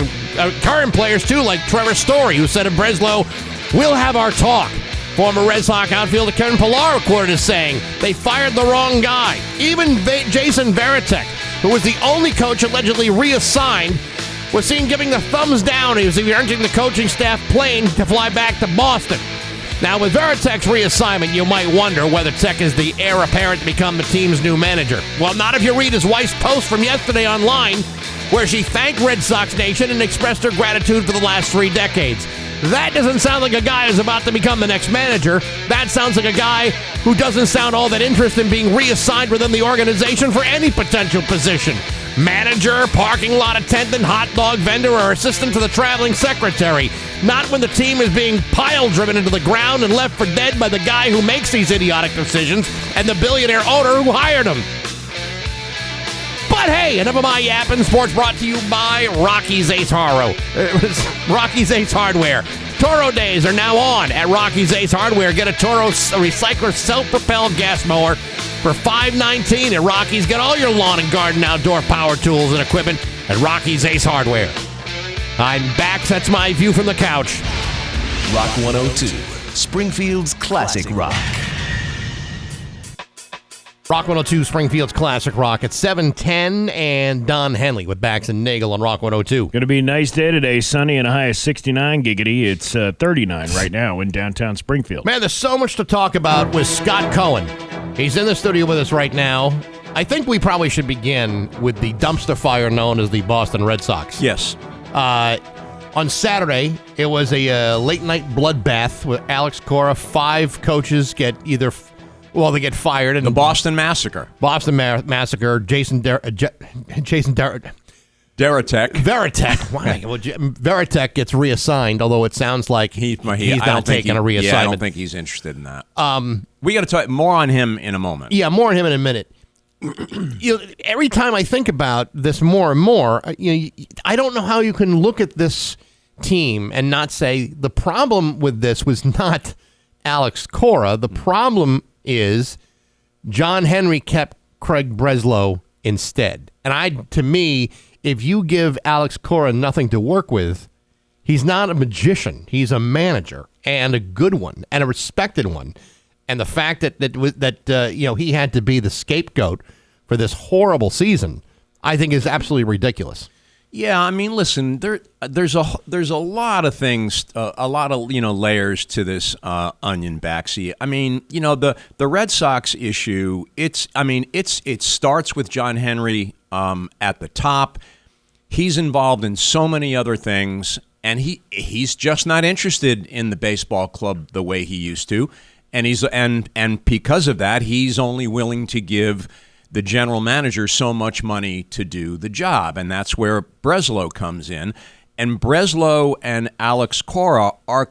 current players too, like Trevor Story, who said of Breslow, "We'll have our talk." Former Red Sox outfielder Kevin Pillar quoted as saying, "They fired the wrong guy." Even Jason Varitek, who was the only coach allegedly reassigned, was seen giving the thumbs down. He was entering the coaching staff plane to fly back to Boston. Now, with Varitek's reassignment, you might wonder whether Tech is the heir apparent to become the team's new manager. Well, not if you read his wife's post from yesterday online, where she thanked Red Sox Nation and expressed her gratitude for the last 3 decades. That doesn't sound like a guy who's about to become the next manager. That sounds like a guy who doesn't sound all that interested in being reassigned within the organization for any potential position. Manager, parking lot attendant, hot dog vendor, or assistant to the traveling secretary. Not when the team is being pile-driven into the ground and left for dead by the guy who makes these idiotic decisions and the billionaire owner who hired him. But hey, enough of my yapping. Sports brought to you by Rocky's Ace Rocky's Ace Hardware. Toro days are now on at Rocky's Ace Hardware. Get a Toro Recycler self-propelled gas mower for $519 at Rocky's. Get all your lawn and garden outdoor power tools and equipment at Rocky's Ace Hardware. I'm Bax. That's my view from the couch. Rock 102, Springfield's classic rock. Rock 102, Springfield's classic rock at 7:10, and Don Henley with Bax and Nagle on Rock 102. Going to be a nice day today, sunny and a high of 69 giggity. It's 39 right now in downtown Springfield. Man, there's so much to talk about with Scott Cohen. He's in the studio with us right now. I think we probably should begin with the dumpster fire known as the Boston Red Sox. Yes. On Saturday, it was a late-night bloodbath with Alex Cora. 5 coaches get they get fired. And The Boston Massacre. Massacre. Veritek. Veritek. Why? Well, Veritek gets reassigned, although it sounds like he's not taking a reassignment. Yeah, I don't think he's interested in that. We got to talk more on him in a moment. Yeah, more on him in a minute. Every time I think about this more and more, I don't know how you can look at this team and not say the problem with this was not Alex Cora. The problem is John Henry kept Craig Breslow instead. And to me, if you give Alex Cora nothing to work with, he's not a magician. He's a manager, and a good one, and a respected one. And the fact that he had to be the scapegoat for this horrible season, I think is absolutely ridiculous. Yeah, I mean, listen, there's a lot of things, a lot of layers to this onion, Baxy. I mean, the Red Sox issue. It starts with John Henry at the top. He's involved in so many other things, and he's just not interested in the baseball club the way he used to, and because of that, he's only willing to give the general manager so much money to do the job, and that's where Breslow comes in. And Breslow and Alex Cora are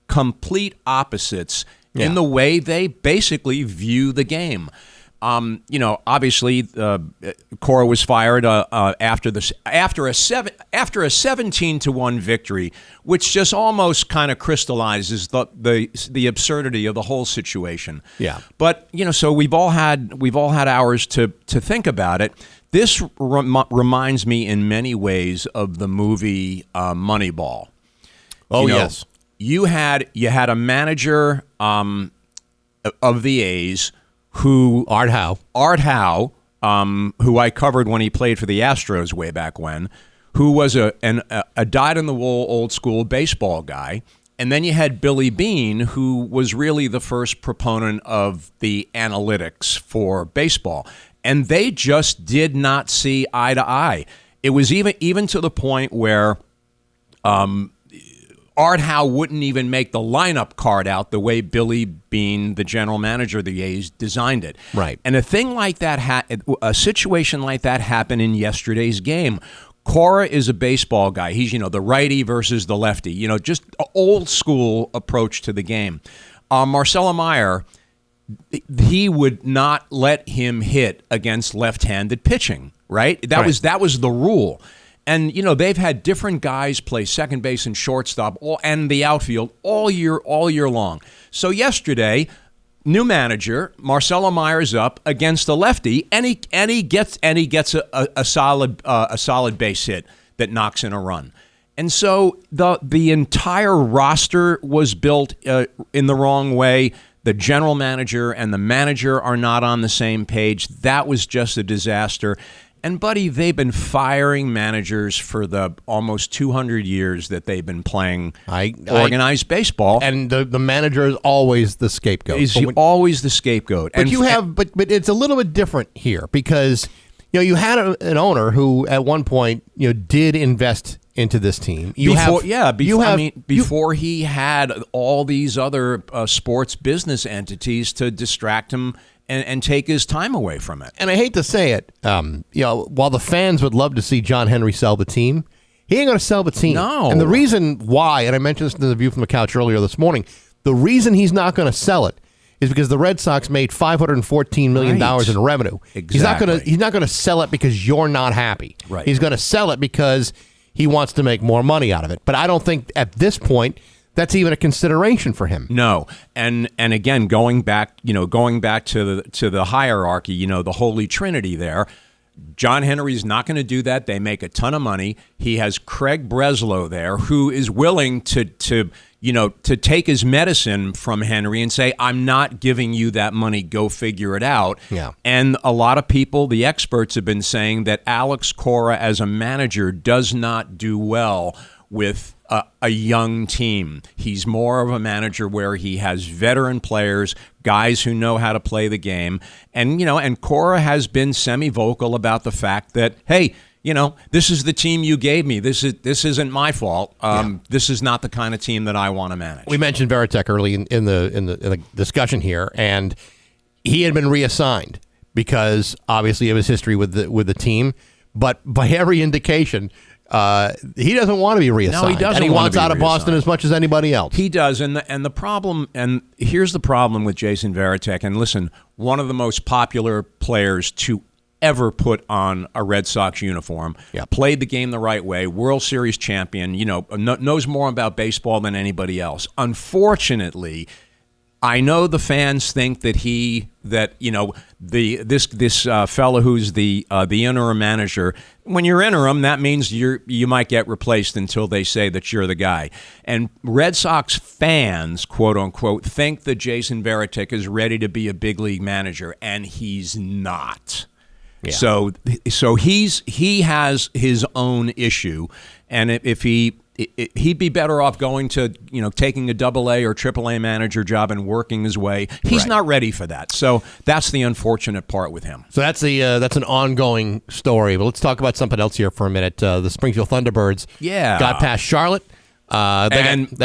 complete opposites in the way they basically view the game. Obviously, Cora was fired after a 17-1 victory, which just almost kind of crystallizes the absurdity of the whole situation. Yeah. But so we've all had hours to think about it. This reminds me in many ways of the movie Moneyball. Oh, yes. You had a manager of the A's. Art Howe, who I covered when he played for the Astros way back when, who was a dyed-in-the-wool old-school baseball guy, And then you had Billy Beane, who was really the first proponent of the analytics for baseball. And they just did not see eye to eye. It was even to the point where Art Howe wouldn't even make the lineup card out the way Billy Beane, the general manager of the A's, designed it. Right. And a thing like that, a situation like that happened in yesterday's game. Cora is a baseball guy. He's, the righty versus the lefty, just an old school approach to the game. Marcelo Meyer, he would not let him hit against left-handed pitching, right? That was the rule. And, they've had different guys play second base and shortstop and the outfield all year long. So yesterday, new manager, Marcelo Meyer's up against a lefty, and he gets a solid base hit that knocks in a run. And so the entire roster was built in the wrong way. The general manager and the manager are not on the same page. That was just a disaster. And, buddy, they've been firing managers for the almost 200 years that they've been playing organized baseball. And the manager is always the scapegoat. He's always the scapegoat. But but it's a little bit different here because, you had an owner who at one point, did invest into this team. Before he had all these other sports business entities to distract him and take his time away from it. And I hate to say it, while the fans would love to see John Henry sell the team, he ain't going to sell the team. No. And the reason why, and I mentioned this in the View from the Couch earlier this morning, the reason he's not going to sell it is because the Red Sox made $514 million in revenue. Exactly. He's not going to sell it because you're not happy. Right. He's going to sell it because he wants to make more money out of it. But I don't think at this point that's even a consideration for him. No, and again, going back to the hierarchy, the Holy Trinity there. John Henry's not going to do that. They make a ton of money. He has Craig Breslow there, who is willing to take his medicine from Henry and say, "I'm not giving you that money. Go figure it out." Yeah. And a lot of people, the experts, have been saying that Alex Cora as a manager does not do well with a young team. He's more of a manager where he has veteran players, guys who know how to play the game. And Cora has been semi-vocal about the fact that, hey, this is the team you gave me. This isn't my fault. This is not the kind of team that I want to manage. We mentioned Veritek early in the discussion here, and he had been reassigned because obviously of his history with the team. But by every indication, he doesn't want to be reassigned. No, he doesn't. And he wants out of Boston as much as anybody else. He does, and the problem, and here's the problem with Jason Veritek. And listen, one of the most popular players to ever put on a Red Sox uniform, played the game the right way, World Series champion, knows more about baseball than anybody else. Unfortunately, I know the fans think that this fellow who's the interim manager. When you're interim, that means you might get replaced until they say that you're the guy. And Red Sox fans, quote unquote, think that Jason Veritek is ready to be a big league manager, and he's not. Yeah. So he has his own issue, and if he'd be better off going to, taking a AA or AAA manager job and working his way. He's not ready for that. So that's the unfortunate part with him. So that's an ongoing story. But let's talk about something else here for a minute. The Springfield Thunderbirds got past Charlotte.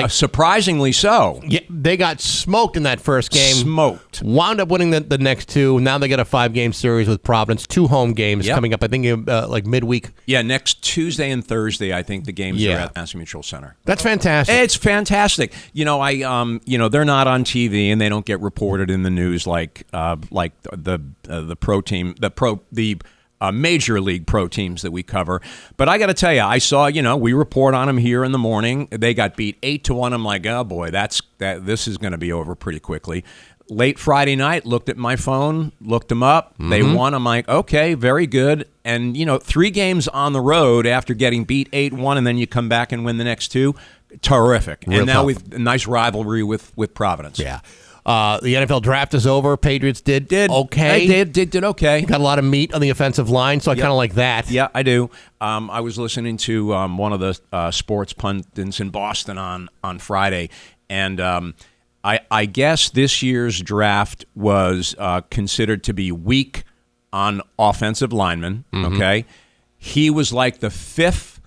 Surprisingly so. Yeah, they got smoked in that first game. Smoked. Wound up winning the next two. Now they get a 5-game series with Providence. 2 home games coming up, I think, like midweek. Yeah, next Tuesday and Thursday, I think the games are at Mass Mutual Center. That's fantastic. It's fantastic. They're not on TV and they don't get reported in the news like the pro team, the major league pro teams that we cover. But I got to tell you, I saw, we report on them here in the morning. They got beat 8-1. I'm like, oh boy, this is going to be over pretty quickly. Late Friday night, looked at my phone, looked them up. Mm-hmm. They won. I'm like, okay, very good. And, 3 games on the road after getting beat 8-1, and then you come back and win the next 2. Terrific. Real and now tough. we've a nice rivalry with Providence. Yeah. The NFL draft is over. Patriots did okay. They did okay. Got a lot of meat on the offensive line, so I kind of like that. Yeah, I do. I was listening to one of the sports pundits in Boston on Friday, and I guess this year's draft was considered to be weak on offensive linemen. Okay, he was like the fifth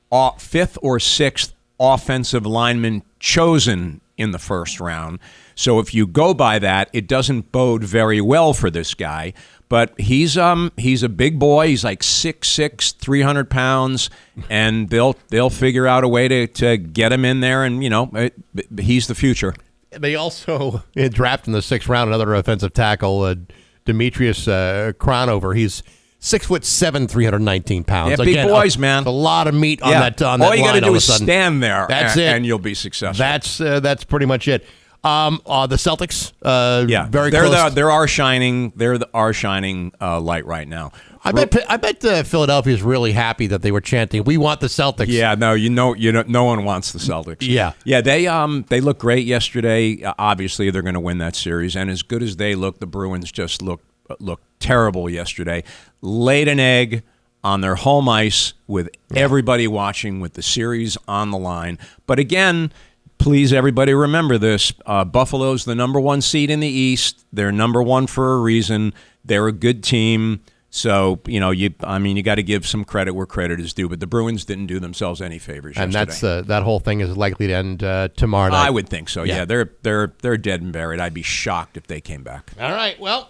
or sixth offensive lineman chosen in the first round. So if you go by that, it doesn't bode very well for this guy. But he's a big boy. He's like 6'6", 300 pounds, and they'll figure out a way to get him in there. And he's the future. They also drafted in the 6th round another offensive tackle, Demetrius Cronover. He's 6'7", 319 pounds. Yeah, big boys, man. A lot of meat on that. On all that you got to line do all is of a sudden. stand there. That's it, and you'll be successful. That's pretty much it. The Celtics, very close. They're our shining. They're our shining light right now. I bet Philadelphia is really happy that they were chanting, "We want the Celtics." Yeah, no, no one wants the Celtics. Yeah. They look great yesterday. Obviously, they're going to win that series. And as good as they look, the Bruins just look terrible yesterday. Laid an egg on their home ice with everybody watching, with the series on the line. But again, please, everybody, remember this. Buffalo's the number 1 seed in the East. They're number 1 for a reason. They're a good team. So, you got to give some credit where credit is due. But the Bruins didn't do themselves any favors and yesterday. That whole thing is likely to end tomorrow night. I would think so. Yeah, they're dead and buried. I'd be shocked if they came back. All right. Well,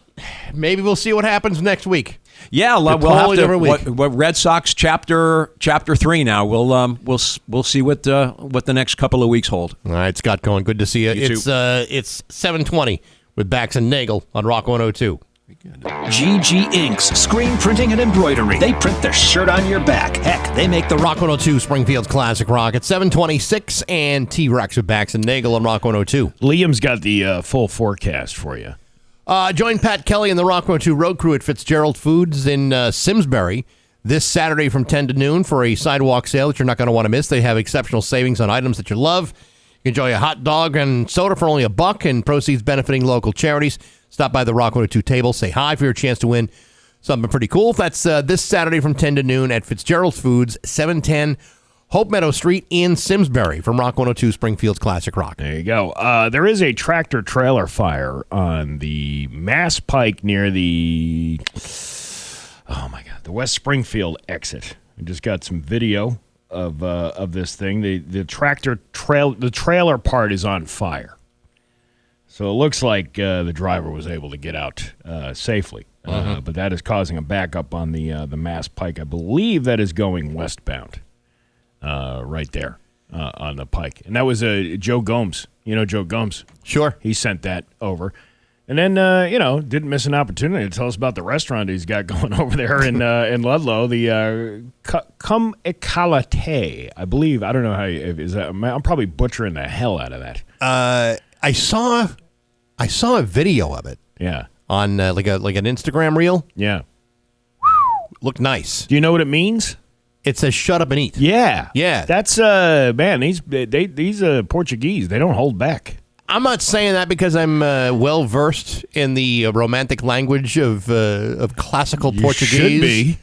maybe we'll see what happens next week. Yeah, we'll have to. What Red Sox chapter 3 now. We'll see what the next couple of weeks hold. All right, Scott Cohen, good to see you. You too. It's 7:20 with Bax and Nagle on Rock 102. GG Inks, screen printing and embroidery. They print the shirt on your back. Heck, they make the Rock 102 Springfield's Classic Rock at 7:26 and T-Rex with Bax and Nagle on Rock 102. Liam's got the full forecast for you. Join Pat Kelly and the Rock 102 road crew at Fitzgerald Foods in Simsbury this Saturday from 10 to noon for a sidewalk sale that you're not going to want to miss. They have exceptional savings on items that you love. You can enjoy a hot dog and soda for only $1 and proceeds benefiting local charities. Stop by the Rock 102 table. Say hi for your chance to win something pretty cool. That's this Saturday from 10 to noon at Fitzgerald Foods, 710 Hope Meadow Street in Simsbury from Rock 102 Springfield's Classic Rock. There you go. There is a tractor trailer fire on the Mass Pike near the West Springfield exit. I just got some video of this thing. The trailer part is on fire. So it looks like the driver was able to get out safely. But that is causing a backup on the Mass Pike. I believe that is going westbound right there on the Pike. And that was Joe Gomes. You know Joe Gomes? Sure. He sent that over. And then, didn't miss an opportunity to tell us about the restaurant he's got going over there in Ludlow, the Cum Ekalate, I believe. I don't know how is that. I'm probably butchering the hell out of that. I saw a video of it. Yeah. On like an Instagram reel. Yeah. Looked nice. Do you know what it means? It says "shut up and eat." Yeah. Yeah. That's man. These Portuguese, they don't hold back. I'm not saying that because I'm well versed in the romantic language of classical Portuguese. Should be.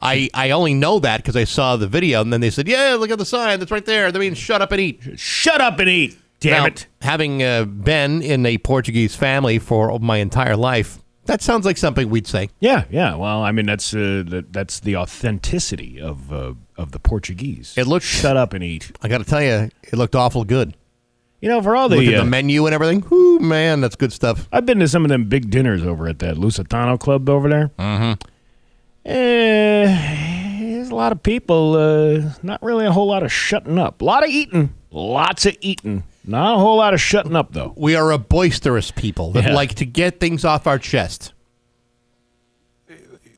I only know that because I saw the video, and then they said, "Yeah, look at the sign that's right there. That means shut up and eat." Shut up and eat. Damn it. Having been in a Portuguese family for my entire life, that sounds like something we'd say. Yeah. Well, I mean, that's the authenticity of the Portuguese. It looked shut up and eat. I got to tell you, it looked awful good. You know, for all Look at the menu and everything. Whoo, man, that's good stuff. I've been to some of them big dinners over at that Lusitano Club over there. Mm-hmm. There's a lot of people, not really a whole lot of shutting up. A lot of eating. Lots of eating. Not a whole lot of shutting up, though. We are a boisterous people that like to get things off our chest.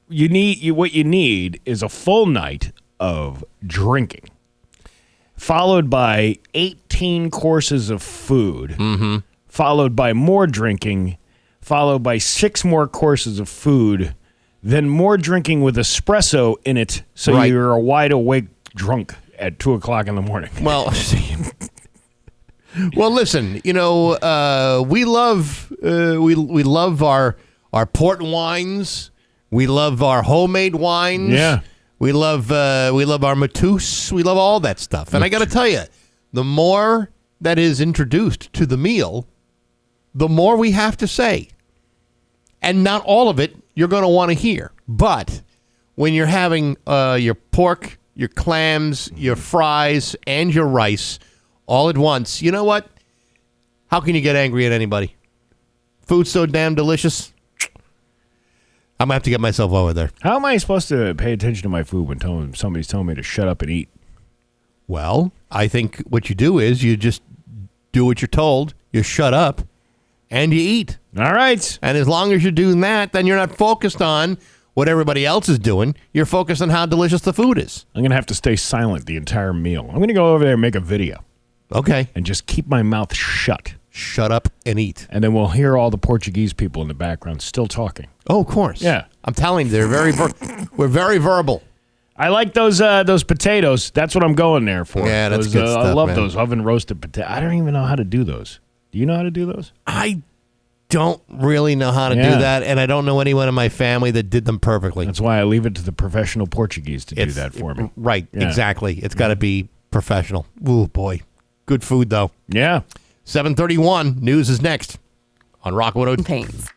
What you need is a full night of drinking, followed by 18 courses of food, followed by more drinking, followed by 6 more courses of food, then more drinking with espresso in it, so you're a wide awake drunk at 2 o'clock in the morning. Well, Well, listen, we love our port wines. We love our homemade wines. Yeah. We love our Matus. We love all that stuff. And I got to tell you, the more that is introduced to the meal, the more we have to say. And not all of it you're going to want to hear. But when you're having your pork, your clams, your fries, and your rice all at once, you know what? How can you get angry at anybody? Food's so damn delicious. I'm going to have to get myself over there. How am I supposed to pay attention to my food when somebody's telling me to shut up and eat? Well, I think what you do is you just do what you're told, you shut up, and you eat. All right. And as long as you're doing that, then you're not focused on what everybody else is doing. You're focused on how delicious the food is. I'm going to have to stay silent the entire meal. I'm going to go over there and make a video. Okay. And just keep my mouth shut. Shut up and eat. And then we'll hear all the Portuguese people in the background still talking. Oh, of course. Yeah. I'm telling you, we're very verbal. I like those potatoes. That's what I'm going there for. Yeah, that's good stuff, I love man. those oven roasted potatoes. I don't even know how to do those. Do you know how to do those? I don't really know how to do that, and I don't know anyone in my family that did them perfectly. That's why I leave it to the professional Portuguese to do that for me. Right, Yeah. exactly. It's got to be professional. Ooh, boy. Good food, though. Yeah. 7:31, news is next on Rock 102. Paints.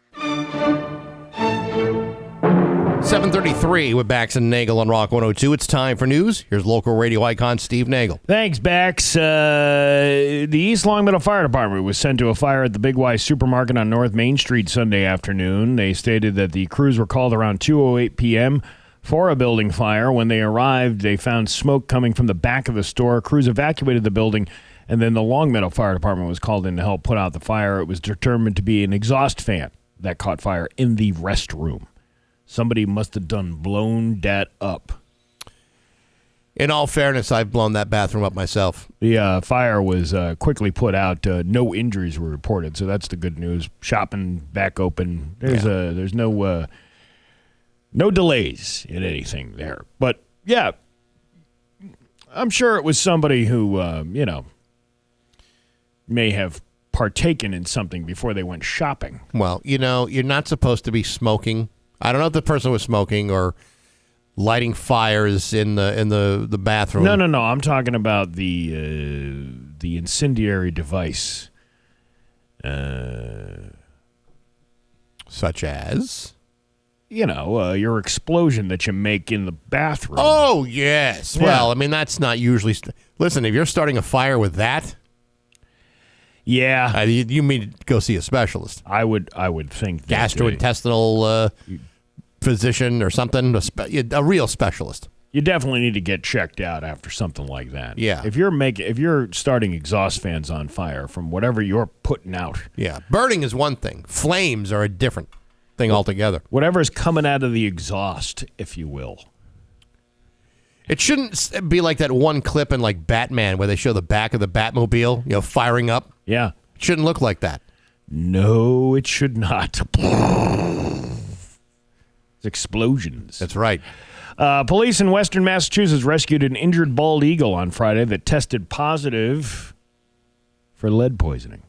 7:33 with Bax and Nagle on Rock 102. It's time for news. Here's local radio icon Steve Nagle. Thanks, Bax. The East Longmeadow Fire Department was sent to a fire at the Big Y Supermarket on North Main Street Sunday afternoon. They stated that the crews were called around 2:08 p.m. for a building fire. When they arrived, they found smoke coming from the back of the store. Crews evacuated the building, and then the Longmeadow Fire Department was called in to help put out the fire. It was determined to be an exhaust fan that caught fire in the restroom. Somebody must have blown that up. In all fairness, I've blown that bathroom up myself. The fire was quickly put out. No injuries were reported, so that's the good news. Shopping back open. There's no delays in anything there. But yeah, I'm sure it was somebody who may have partaken in something before they went shopping. Well, you're not supposed to be smoking. I don't know if the person was smoking or lighting fires in the bathroom. No. I'm talking about the incendiary device. Such as? Your explosion that you make in the bathroom. Oh, yes. Yeah. Well, I mean, that's not usually... Listen, if you're starting a fire with that... Yeah. You mean to go see a specialist. I would think. Gastrointestinal physician or something, a real specialist. You definitely need to get checked out after something like that. Yeah. If you're starting exhaust fans on fire from whatever you're putting out. Yeah. Burning is one thing. Flames are a different thing altogether. Whatever's coming out of the exhaust, if you will. It shouldn't be like that one clip in like Batman where they show the back of the Batmobile, firing up. Yeah. It shouldn't look like that. No, it should not. Explosions. That's right. Police in Western Massachusetts rescued an injured bald eagle on Friday that tested positive for lead poisoning.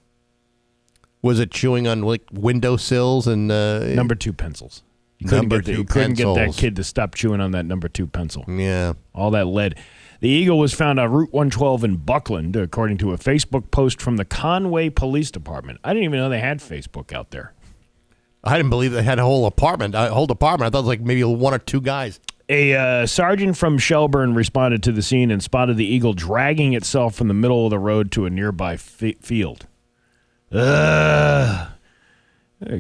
Was it chewing on like windowsills and number 2 pencils? You couldn't get that kid to stop chewing on that number 2 pencil. Yeah. All that lead. The eagle was found on Route 112 in Buckland, according to a Facebook post from the Conway Police Department. I didn't even know they had Facebook out there. I didn't believe they had a whole department. I thought it was like maybe one or two guys. A sergeant from Shelburne responded to the scene and spotted the eagle dragging itself from the middle of the road to a nearby field. It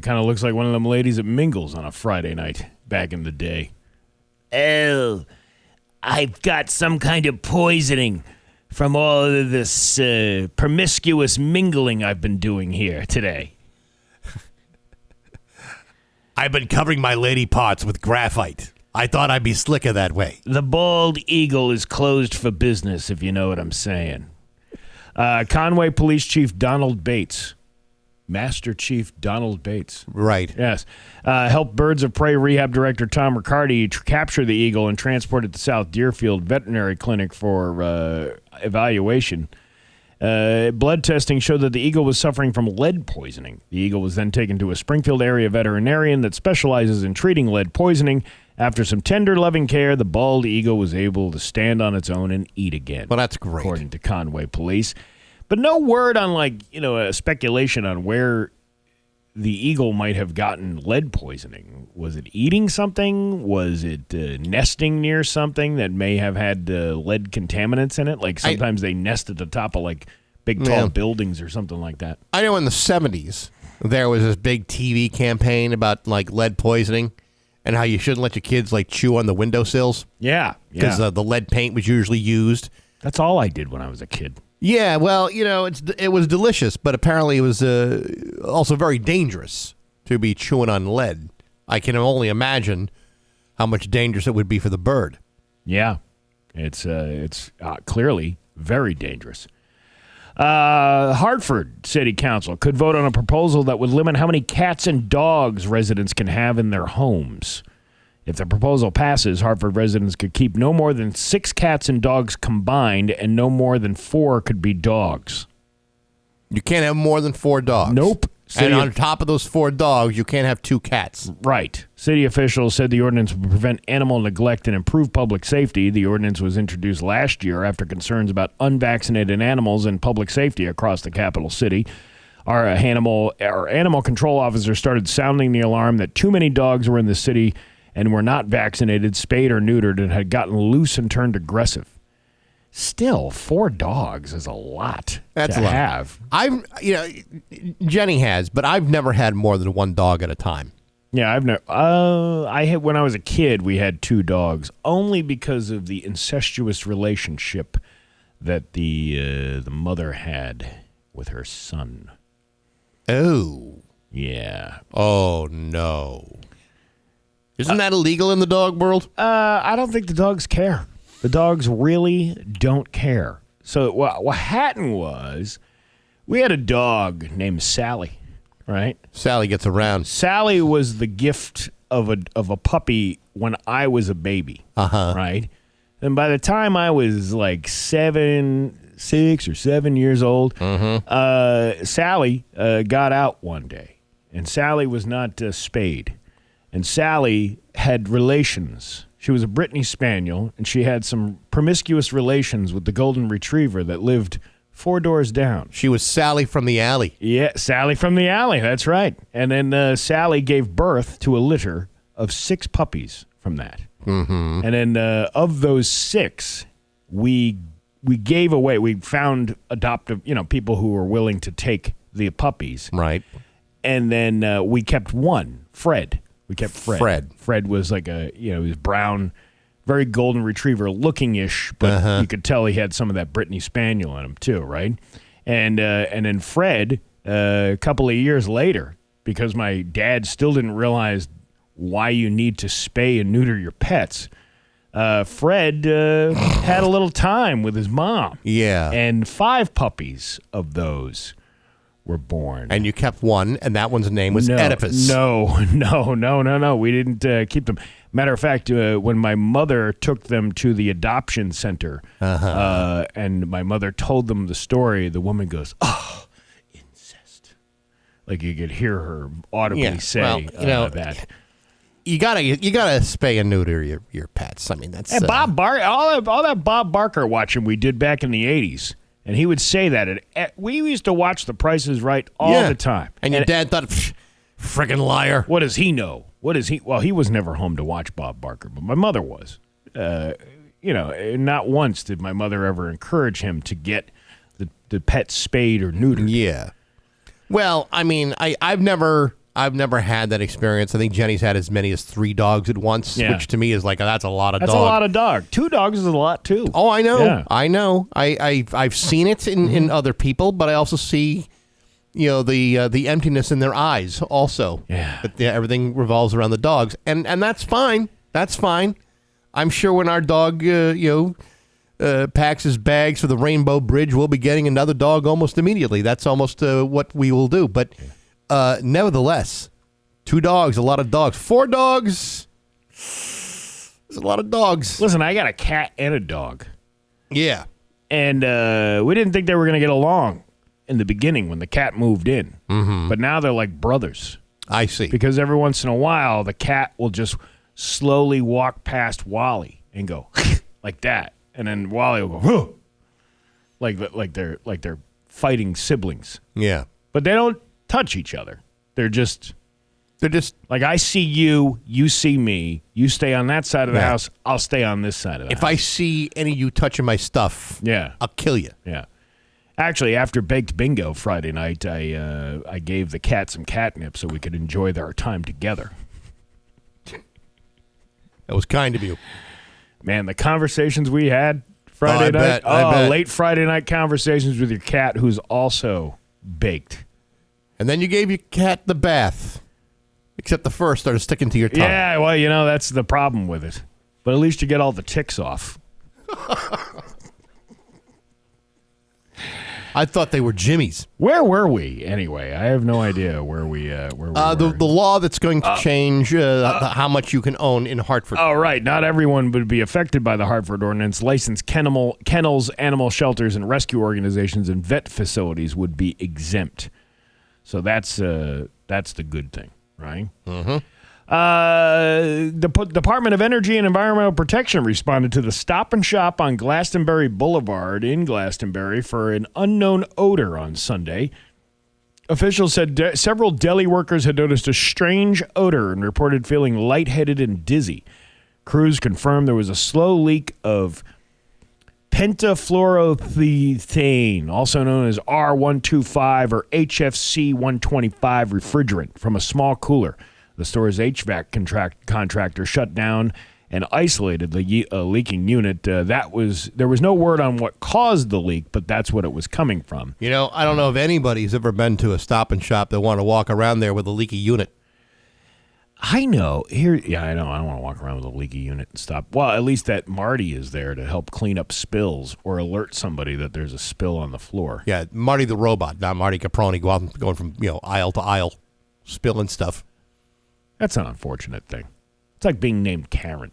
kind of looks like one of them ladies at Mingles on a Friday night back in the day. Oh, I've got some kind of poisoning from all of this promiscuous mingling I've been doing here today. I've been covering my lady parts with graphite. I thought I'd be slicker that way. The bald eagle is closed for business, if you know what I'm saying. Conway Police Chief Donald Bates. Master Chief Donald Bates. Right. Yes. Helped Birds of Prey Rehab Director Tom Riccardi capture the eagle and transport it to South Deerfield Veterinary Clinic for evaluation. Blood testing showed that the eagle was suffering from lead poisoning. The eagle was then taken to a Springfield area veterinarian that specializes in treating lead poisoning. After some tender, loving care, the bald eagle was able to stand on its own and eat again. Well, that's great. According to Conway police. But no word on, a speculation on where the eagle might have gotten lead poisoning. Was it eating something? Was it nesting near something that may have had lead contaminants in it? Like sometimes they nest at the top of big tall buildings or something like that. I know in the 70s there was this big TV campaign about lead poisoning and how you shouldn't let your kids chew on the windowsills. Yeah. Because the lead paint was usually used. That's all I did when I was a kid. Yeah, well, it was delicious, but apparently it was also very dangerous to be chewing on lead. I can only imagine how much dangerous it would be for the bird. Yeah, it's clearly very dangerous. Hartford City Council could vote on a proposal that would limit how many cats and dogs residents can have in their homes. If the proposal passes, Hartford residents could keep no more than 6 cats and dogs combined, and no more than 4 could be dogs. You can't have more than 4 dogs. Nope. And on top of those 4 dogs, you can't have 2 cats. Right. City officials said the ordinance would prevent animal neglect and improve public safety. The ordinance was introduced last year after concerns about unvaccinated animals and public safety across the capital city. Our animal control officer started sounding the alarm that too many dogs were in the city and were not vaccinated, spayed, or neutered, and had gotten loose and turned aggressive. Still, 4 dogs is a lot to have. Jenny has, but I've never had more than 1 dog at a time. Yeah, I've never. When I was a kid, we had 2 dogs, only because of the incestuous relationship that the mother had with her son. Oh. Yeah. Oh, no. Isn't that illegal in the dog world? I don't think the dogs care. The dogs really don't care. So what happened was we had a dog named Sally, right? Sally gets around. Sally was the gift of a puppy when I was a baby, right? And by the time I was 6 or 7 years old, Sally got out one day, and Sally was not spayed. And Sally had relations. She was a Brittany Spaniel, and she had some promiscuous relations with the golden retriever that lived 4 doors down. She was Sally from the alley. Yeah, Sally from the alley. That's right. And then Sally gave birth to a litter of 6 puppies from that. Mm-hmm. And then of those 6, we gave away. We found adoptive, people who were willing to take the puppies. Right. And then we kept one, Fred. We kept Fred. Fred was he was brown, very golden retriever looking-ish, but you could tell he had some of that Brittany Spaniel in him too, right? And then Fred, a couple of years later, because my dad still didn't realize why you need to spay and neuter your pets, Fred had a little time with his mom. Yeah. And 5 puppies of those were born. And you kept one, and that one's name was Oedipus. No. We didn't keep them. Matter of fact, when my mother took them to the adoption center, and my mother told them the story, the woman goes, "Oh, incest." You could hear her audibly say that. You gotta spay and neuter your pets. I mean, that's and Bob Barker, all that Bob Barker watching we did back in the 80s. And he would say that. We used to watch The Price is Right all the time. And your dad thought, frickin' liar. What does he know? Well, he was never home to watch Bob Barker, but my mother was. Not once did my mother ever encourage him to get the pet spayed or neutered. Yeah. Well, I mean, I've never had that experience. I think Jenny's had as many as 3 dogs at once, which to me is that's a lot of dogs. That's a lot of dog. 2 dogs is a lot too. Oh, I know. Yeah. I know. I've seen it in other people, but I also see, the emptiness in their eyes also. Yeah. But everything revolves around the dogs, and that's fine. That's fine. I'm sure when our dog, packs his bags for the Rainbow Bridge, we'll be getting another dog almost immediately. That's almost what we will do. But nevertheless, 2 dogs, a lot of dogs. 4 dogs, there's a lot of dogs. Listen, I got a cat and a dog. Yeah. And we didn't think they were going to get along in the beginning when the cat moved in. Mm-hmm. But now they're like brothers. I see. Because every once in a while, the cat will just slowly walk past Wally and go like that. And then Wally will go, whoa, like they're fighting siblings. Yeah. But they don't touch each other. They're just like, I see you, you see me, you stay on that side of the house, I'll stay on this side of the house. If I see any of you touching my stuff, I'll kill you. Yeah. Actually, after Baked Bingo Friday night, I gave the cat some catnip so we could enjoy our time together. That was kind of you. Man, the conversations we had Friday night. I bet. Late Friday night conversations with your cat who's also baked. And then you gave your cat the bath. Except the fur started sticking to your tongue. Yeah, well, that's the problem with it. But at least you get all the ticks off. I thought they were Jimmy's. Where were we anyway? I have no idea where we were. The law that's going to change how much you can own in Hartford. Oh, right. Not everyone would be affected by the Hartford ordinance. Licensed kennels, animal shelters, and rescue organizations and vet facilities would be exempt. So that's the good thing, right? Mm-hmm. The Department of Energy and Environmental Protection responded to the Stop and Shop on Glastonbury Boulevard in Glastonbury for an unknown odor on Sunday. Officials said several deli workers had noticed a strange odor and reported feeling lightheaded and dizzy. Crews confirmed there was a slow leak of pentafluoroethane, also known as R125 or HFC 125 refrigerant, from a small cooler. The store's HVAC contractor shut down and isolated the leaking unit. There was no word on what caused the leak, but that's what it was coming from. I don't know if anybody's ever been to a Stop and Shop that want to walk around there with a leaky unit. I know. I know. I don't want to walk around with a leaky unit and stop. Well, at least that Marty is there to help clean up spills or alert somebody that there's a spill on the floor. Yeah, Marty the robot, not Marty Caproni, going from aisle to aisle, spilling stuff. That's an unfortunate thing. It's like being named Karen.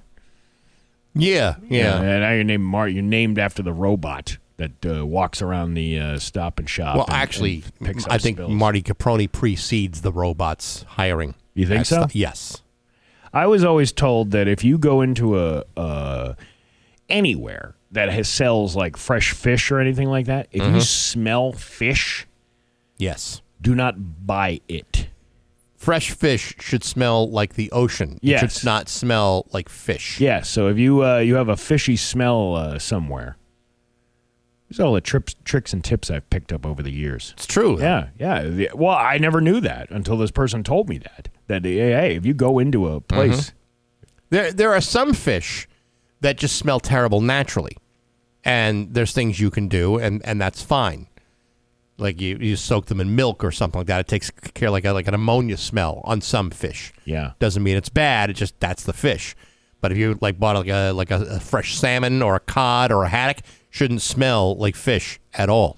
Yeah. And now you're named Marty. You're named after the robot that walks around the Stop and Shop. Well, actually, picks up I think spills. Marty Caproni precedes the robot's hiring. You think so? Yes. I was always told that if you go into anywhere that sells like fresh fish or anything like that, if you smell fish, yes, do not buy it. Fresh fish should smell like the ocean. Yes. It should not smell like fish. Yeah, so if you have a fishy smell somewhere, these are all the tricks and tips I've picked up over the years. It's true. Yeah. Well, I never knew that until this person told me that hey, if you go into a place. There are some fish that just smell terrible naturally, and there's things you can do, and that's fine. Like you soak them in milk or something like that. It takes care like an ammonia smell on some fish. Yeah, doesn't mean it's bad. It's just that's the fish. But if you bought a fresh salmon or a cod or a haddock, shouldn't smell like fish at all.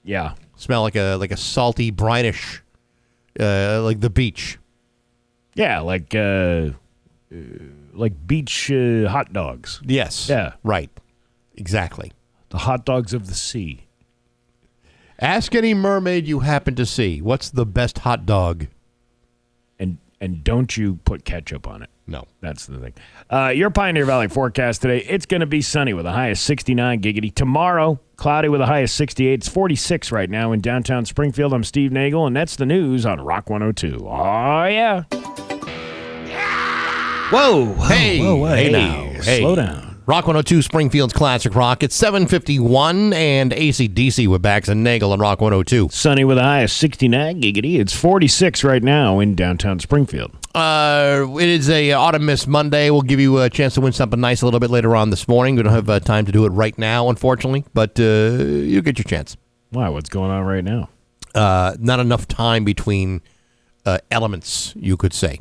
Yeah, smell like a salty, brinish, like the beach. Yeah, like beach hot dogs. Yes. Yeah. Right. Exactly. The hot dogs of the sea. Ask any mermaid you happen to see. What's the best hot dog? And don't you put ketchup on it. No. That's the thing. Your Pioneer Valley forecast today, it's going to be sunny with a high of 69 giggity. Tomorrow, cloudy with a high of 68. It's 46 right now in downtown Springfield. I'm Steve Nagle, and that's the news on Rock 102. Oh, yeah. Whoa. Hey. Whoa. Hey now. Hey. Slow down. Rock 102, Springfield's Classic Rock. It's 7:51 and AC/DC with Bax and Nagle on Rock 102. Sunny with a high of 69 giggity. It's 46 right now in downtown Springfield. It is a Autumn Mist Monday. We'll give you a chance to win something nice a little bit later on this morning. We don't have time to do it right now, unfortunately, but you'll get your chance. Why? What's going on right now? Not enough time between elements, you could say.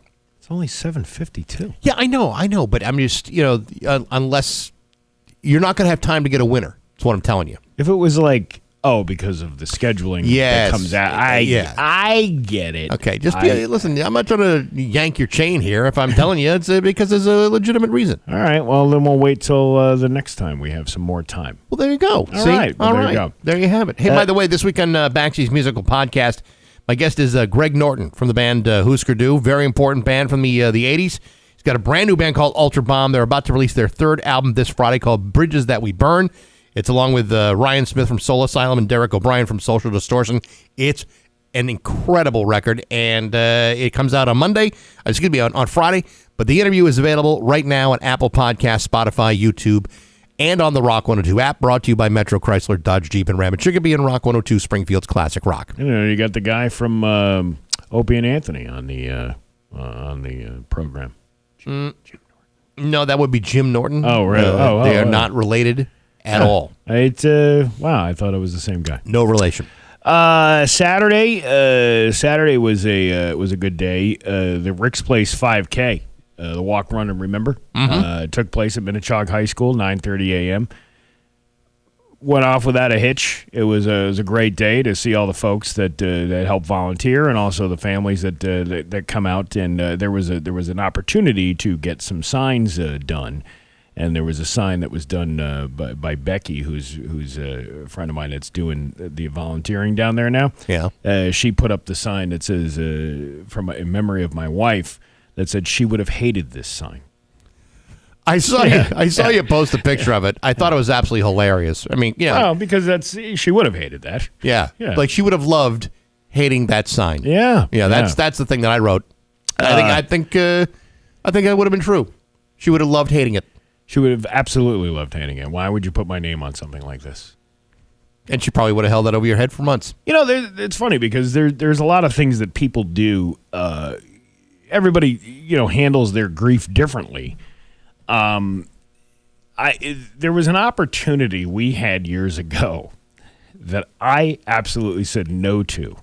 Only 7:52. Yeah, I know, but I'm just, unless you're not going to have time to get a winner. That's what I'm telling you. If it was like Oh, because of the scheduling Yes. that comes out. I get it. Okay, listen, I'm not trying to yank your chain here. If I'm telling you, it's because there's a legitimate reason. All right, well, then we'll wait till the next time we have some more time. Well, there you go. All right. Well, there you go. There you have it. Hey, by the way, this week on Baxy's Musical Podcast, my guest is Greg Norton from the band Husker Du. Very important band from the 80s. He's got a brand new band called Ultra Bomb. They're about to release their third album this Friday called Bridges That We Burn. It's along with Ryan Smith from Soul Asylum and Derek O'Brien from Social Distortion. It's an incredible record, and it comes out on Monday. It's going to be on Friday, but the interview is available right now on Apple Podcasts, Spotify, YouTube, and on the Rock 102 app, brought to you by Metro Chrysler, Dodge, Jeep, and Ram at Chicopee and Rock 102, Springfield's Classic Rock. You got the guy from Opie and Anthony on the program. No, that would be Jim Norton. Oh, really? They are not related at all. Wow, I thought it was the same guy. No relation. Saturday was a good day. The Rick's Place 5K, the walk, run, and remember, took place at Minnechaug High School, 9:30 a.m. Went off without a hitch. It was a great day to see all the folks that help volunteer, and also the families that come out. And there was an opportunity to get some signs done. And there was a sign that was done by Becky, who's a friend of mine that's doing the volunteering down there now. Yeah. She put up the sign that says, in memory of my wife, that said she would have hated this sign. I saw you post a picture of it. I thought it was absolutely hilarious. I mean, yeah. Well, because she would have hated that. Yeah. Like she would have loved hating that sign. Yeah. Yeah, that's the thing that I wrote. I think that would have been true. She would have loved hating it. She would have absolutely loved hating it. Why would you put my name on something like this? And she probably would have held that over your head for months. It's funny because there's a lot of things that people do. Everybody, handles their grief differently. There was an opportunity we had years ago that I absolutely said no to.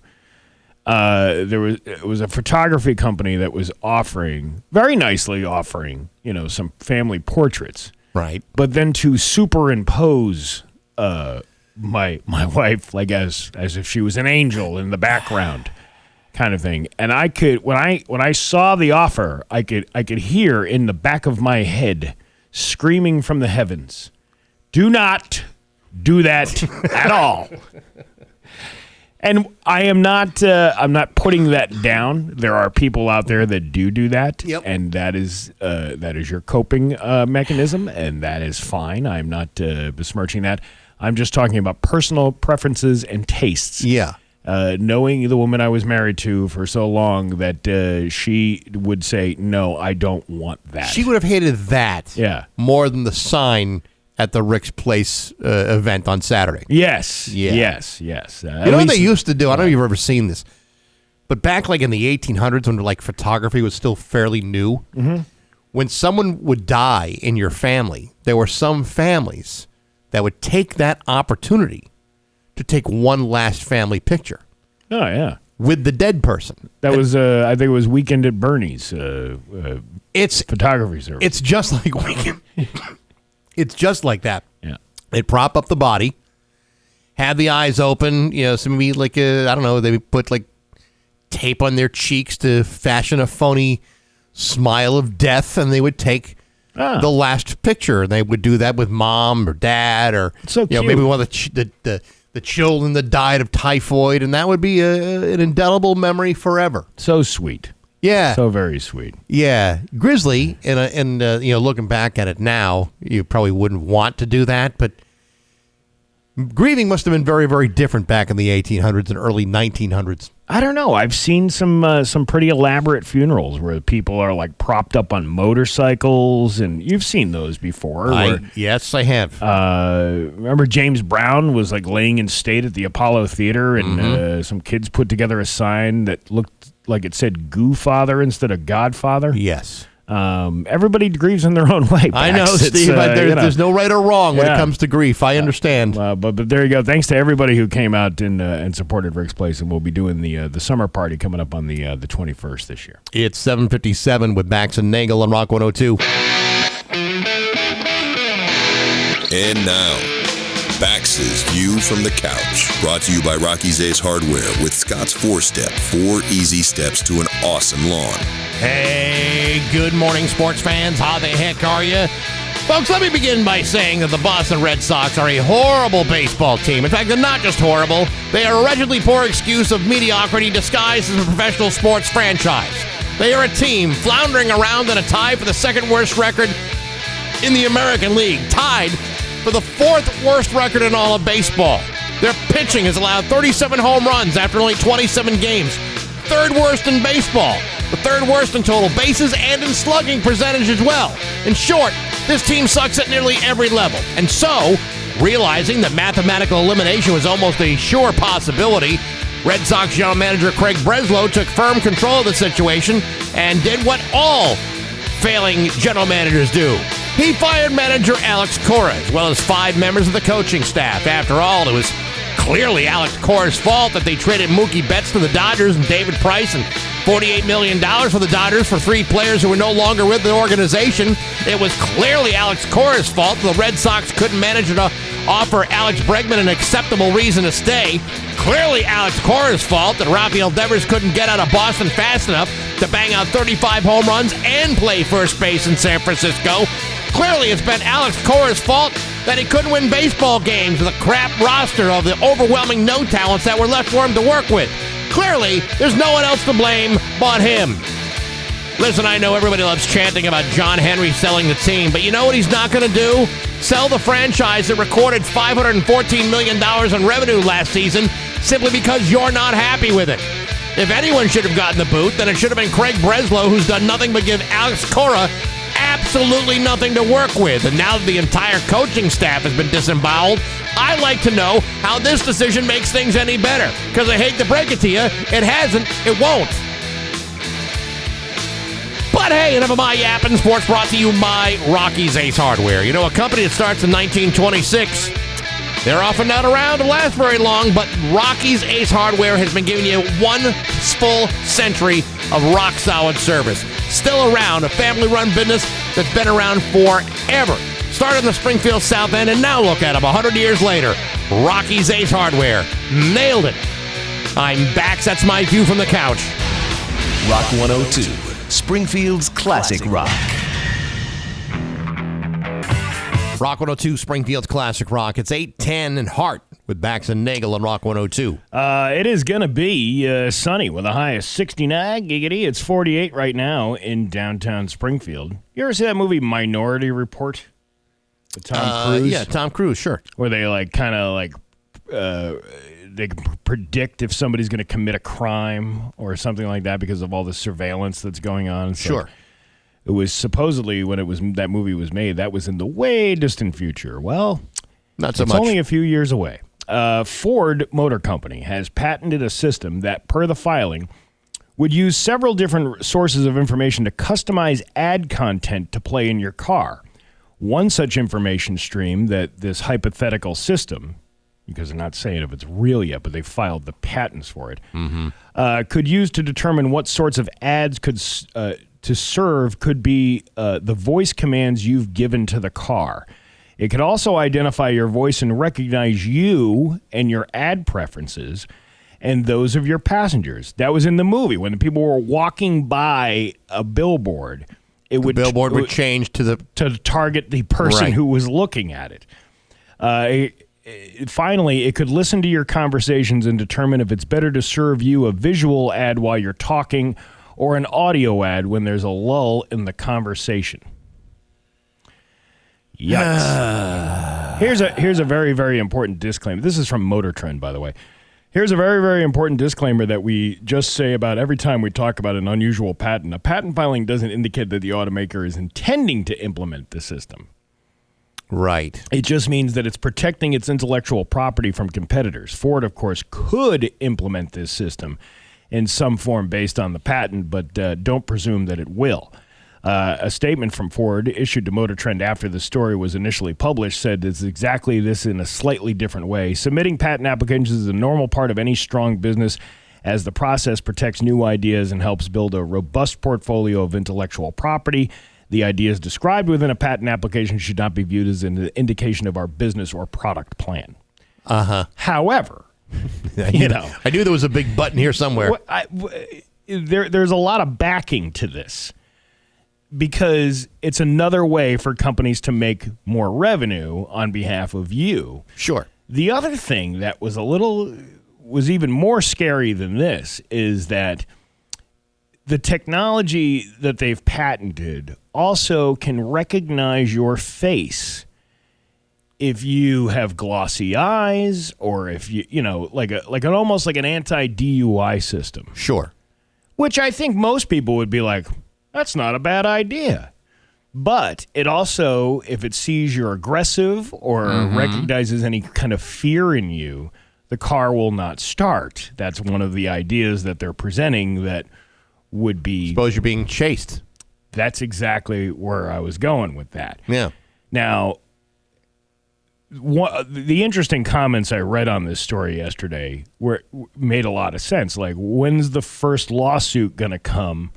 It was a photography company that was very nicely offering, some family portraits. Right. But then to superimpose my wife, like as if she was an angel in the background, kind of thing. And I could, when I saw the offer, I could hear in the back of my head screaming from the heavens, "Do not do that at all." And I'm not putting that down. There are people out there that do that, and that is your coping mechanism, and that is fine. I'm not besmirching that. I'm just talking about personal preferences and tastes. Yeah. Knowing the woman I was married to for so long that she would say, "No, I don't want that." She would have hated that more than the sign at the Rick's Place event on Saturday. Yes. Yeah. Yes. You know what they used to do? I don't know if you've ever seen this, but back like in the 1800s when like photography was still fairly new, when someone would die in your family, there were some families that would take that opportunity to take one last family picture. Oh, yeah. With the dead person. That was, I think it was Weekend at Bernie's it's photography service. It's just like Weekend. It's just like that. Yeah. They'd prop up the body, have the eyes open, so maybe like, I don't know, they put like tape on their cheeks to fashion a phony smile of death, and they would take the last picture. And they would do that with mom or dad or so cute. Maybe one of the children that died of typhoid, and that would be an indelible memory forever. So sweet. Yeah. So very sweet. Yeah. Grizzly, and looking back at it now, you probably wouldn't want to do that, but grieving must have been very, very different back in the 1800s and early 1900s. I don't know. I've seen some pretty elaborate funerals where people are like propped up on motorcycles, and you've seen those before. Yes, I have. Remember James Brown was like laying in state at the Apollo Theater, and some kids put together a sign that looked like it said "Goo Father" instead of "Godfather." Yes. Everybody grieves in their own way. I know, Steve. There's no right or wrong when it comes to grief. I understand. But there you go. Thanks to everybody who came out and supported Rick's Place, and we'll be doing the summer party coming up on the 21st this year. It's 7:57 with Bax and Nagle on Rock 102. And now, Bax's View from the Couch. Brought to you by Rocky's Ace Hardware with Scott's 4-Step, 4 easy steps to an awesome lawn. Hey, good morning, sports fans. How the heck are you? Folks, let me begin by saying that the Boston Red Sox are a horrible baseball team. In fact, they're not just horrible. They are a wretchedly poor excuse of mediocrity disguised as a professional sports franchise. They are a team floundering around in a tie for the second worst record in the American League, tied for the fourth worst record in all of baseball. Their pitching has allowed 37 home runs after only 27 games. Third worst in baseball. The third worst in total bases and in slugging percentage as well. In short, this team sucks at nearly every level. And so, realizing that mathematical elimination was almost a sure possibility, Red Sox general manager Craig Breslow took firm control of the situation and did what all failing general managers do. He fired manager Alex Cora, as well as 5 members of the coaching staff. After all, it was clearly Alex Cora's fault that they traded Mookie Betts to the Dodgers and David Price and $48 million for the Dodgers for 3 players who were no longer with the organization. It was clearly Alex Cora's fault the Red Sox couldn't manage to offer Alex Bregman an acceptable reason to stay. Clearly Alex Cora's fault that Rafael Devers couldn't get out of Boston fast enough to bang out 35 home runs and play first base in San Francisco. Clearly it's been Alex Cora's fault that he couldn't win baseball games with a crap roster of the overwhelming no talents that were left for him to work with. Clearly, there's no one else to blame but him. Listen, I know everybody loves chanting about John Henry selling the team, but you know what he's not going to do? Sell the franchise that recorded $514 million in revenue last season simply because you're not happy with it. If anyone should have gotten the boot, then it should have been Craig Breslow, who's done nothing but give Alex Cora absolutely nothing to work with. And now that the entire coaching staff has been disemboweled, I'd like to know how this decision makes things any better. Because I hate to break it to you, it hasn't, it won't. But hey, enough of my yapping. Sports brought to you by Rocky's Ace Hardware. You know, a company that starts in 1926. They're often not around to last very long, but Rocky's Ace Hardware has been giving you 1 full century of rock-solid service. Still around, a family-run business that's been around forever. Started in the Springfield South End, and now look at them, 100 years later. Rocky's Ace Hardware. Nailed it. I'm Bax. That's my view from the couch. Rock 102, Springfield's classic rock. Rock 102, Springfield's classic rock. It's 8:10 and Hart with Bax and Nagle on Rock 102. It is going to be sunny with a high of 69. Giggity. It's 48 right now in downtown Springfield. You ever see that movie Minority Report? With Tom Cruise? Yeah, Tom Cruise, sure. Where they they can predict if somebody's going to commit a crime or something like that because of all the surveillance that's going on. So Sure. It was supposedly when that movie was made, that was in the way distant future. Well, not so it's much. only a few years away. Ford Motor Company has patented a system that, per the filing, would use several different sources of information to customize ad content to play in your car. One such information stream that this hypothetical system, because they're not saying if it's real yet, but they filed the patents for it, could use to determine what sorts of ads to serve could be the voice commands you've given to the car. It could also identify your voice and recognize you and your ad preferences and those of your passengers. That was in the movie. When the people were walking by a billboard, the billboard would change to target the person who was looking at it. Finally, it could listen to your conversations and determine if it's better to serve you a visual ad while you're talking or an audio ad when there's a lull in the conversation. Yikes. Here's a very, very important disclaimer. This is from Motor Trend, by the way. Here's a very, very important disclaimer that we just say about every time we talk about an unusual patent. A patent filing doesn't indicate that the automaker is intending to implement the system. Right. It just means that it's protecting its intellectual property from competitors. Ford, of course, could implement this system in some form based on the patent, but don't presume that it will. A statement from Ford issued to Motor Trend after the story was initially published said it's exactly this in a slightly different way. Submitting patent applications is a normal part of any strong business as the process protects new ideas and helps build a robust portfolio of intellectual property The ideas described within a patent application should not be viewed as an indication of our business or product plan. However, I knew there was a big button here somewhere. There's a lot of backing to this because it's another way for companies to make more revenue on behalf of you. Sure. The other thing that was even more scary than this is that the technology that they've patented also can recognize your face if you have glossy eyes or if almost like an anti-DUI system. Sure. Which I think most people would be like, that's not a bad idea. But it also, if it sees you're aggressive or recognizes any kind of fear in you, the car will not start. That's one of the ideas that they're presenting that would be... Suppose you're being chased. That's exactly where I was going with that. Yeah. Now, the interesting comments I read on this story yesterday made a lot of sense. Like, when's the first lawsuit going to come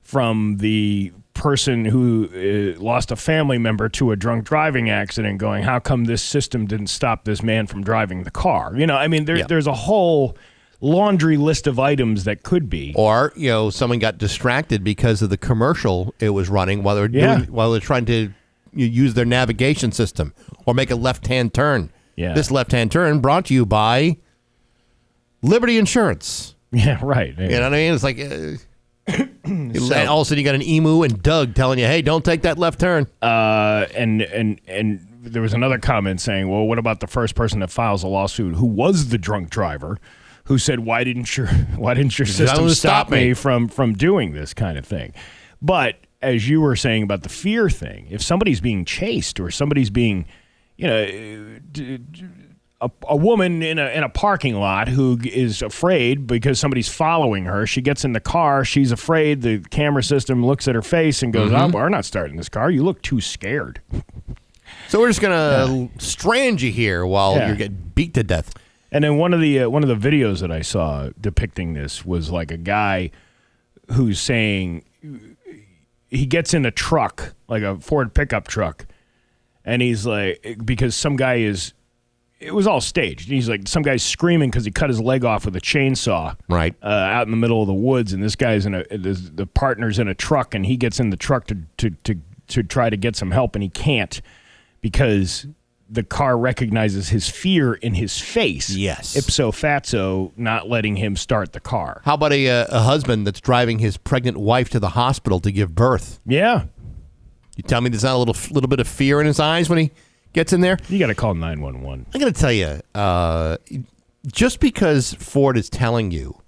from the person who lost a family member to a drunk driving accident going, how come this system didn't stop this man from driving the car? There's a whole laundry list of items that could be. Or, someone got distracted because of the commercial it was running while they're trying to use their navigation system or make a left-hand turn. Yeah. This left-hand turn brought to you by Liberty Insurance. Yeah, right. You know what I mean? It's like... and all of a sudden you got an emu and Doug telling you, hey, don't take that left turn. And there was another comment saying, well, what about the first person that files a lawsuit who was the drunk driver who said, why didn't your system stop me from doing this kind of thing? But as you were saying about the fear thing, if somebody's being chased or somebody's being, a woman in a parking lot who is afraid because somebody's following her, she gets in the car, she's afraid, the camera system looks at her face and goes, oh, we're not starting this car. You look too scared. So we're just going to strand you here while you get beat to death. And then one of the videos that I saw depicting this was like a guy who's saying he gets in a truck, like a Ford pickup truck, and he's like, because some guy it was all staged. He's like, some guy's screaming because he cut his leg off with a chainsaw, right, out in the middle of the woods, and this guy's the partner's in a truck, and he gets in the truck to try to get some help, and he can't because the car recognizes his fear in his face. Yes. Ipso fatso, not letting him start the car. How about a husband that's driving his pregnant wife to the hospital to give birth? Yeah. You tell me there's not a little bit of fear in his eyes when he gets in there? You got to call 911. I got to tell you, just because Ford is telling you,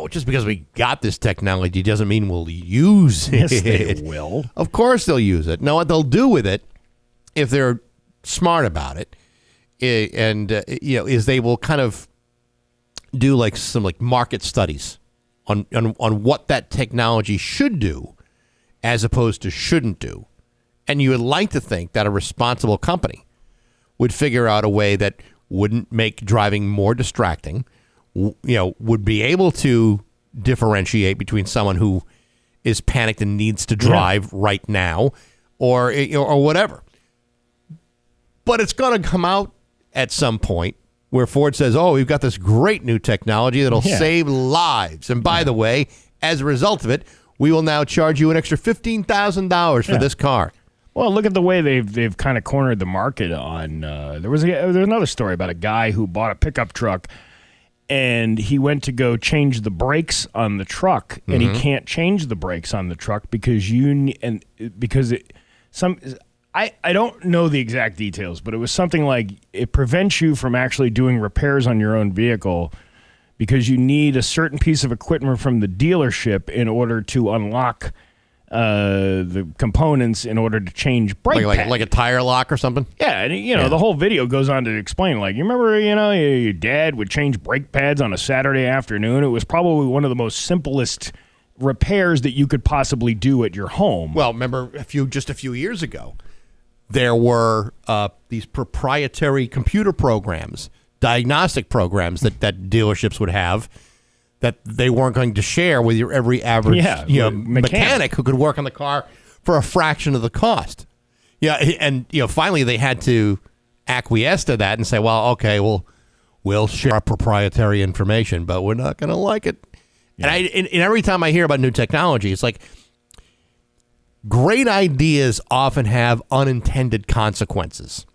just because we got this technology doesn't mean we'll use it. Yes, they will. Of course they'll use it. Now, what they'll do with it, if they're smart about it, is they will kind of do like some market studies on what that technology should do as opposed to shouldn't do. And you would like to think that a responsible company would figure out a way that wouldn't make driving more distracting, would be able to differentiate between someone who is panicked and needs to drive right now or whatever. But it's going to come out at some point where Ford says, we've got this great new technology that'll save lives. And by the way, as a result of it, we will now charge you an extra $15,000 for this car. Well, look at the way they've kind of cornered the market on. There was another story about a guy who bought a pickup truck, and he went to go change the brakes on the truck, and he can't change the brakes on the truck because I don't know the exact details, but it was something like it prevents you from actually doing repairs on your own vehicle because you need a certain piece of equipment from the dealership in order to unlock the components in order to change brake pads. Like a tire lock or something? Yeah, and the whole video goes on to explain, you remember, your dad would change brake pads on a Saturday afternoon. It was probably one of the most simplest repairs that you could possibly do at your home. Well, remember just a few years ago, there were these proprietary computer programs, diagnostic programs that dealerships would have that they weren't going to share with your every average mechanic who could work on the car for a fraction of the cost. Yeah, and finally they had to acquiesce to that and say, well, okay, we'll share our proprietary information, but we're not going to like it. Yeah. And every time I hear about new technology, it's like great ideas often have unintended consequences.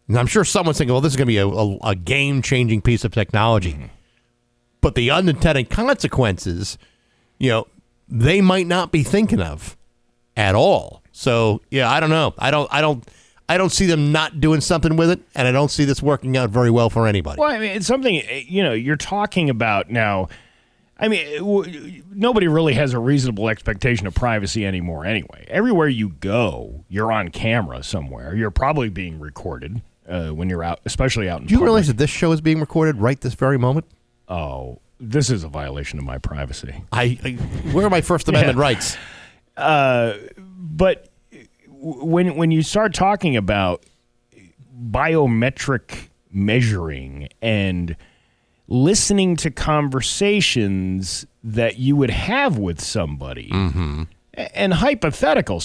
And I'm sure someone's thinking, well, this is going to be a game-changing piece of technology. Mm-hmm. But the unintended consequences, they might not be thinking of at all. So, yeah, I don't know. I don't see them not doing something with it, and I don't see this working out very well for anybody. Well, I mean, it's something, you're talking about now. I mean, nobody really has a reasonable expectation of privacy anymore anyway. Everywhere you go, you're on camera somewhere. You're probably being recorded when you're out, especially out in public. Do you realize that this show is being recorded right this very moment? Oh, this is a violation of my privacy. Where are my First Amendment rights? But when you start talking about biometric measuring and listening to conversations that you would have with somebody, mm-hmm. and hypothetical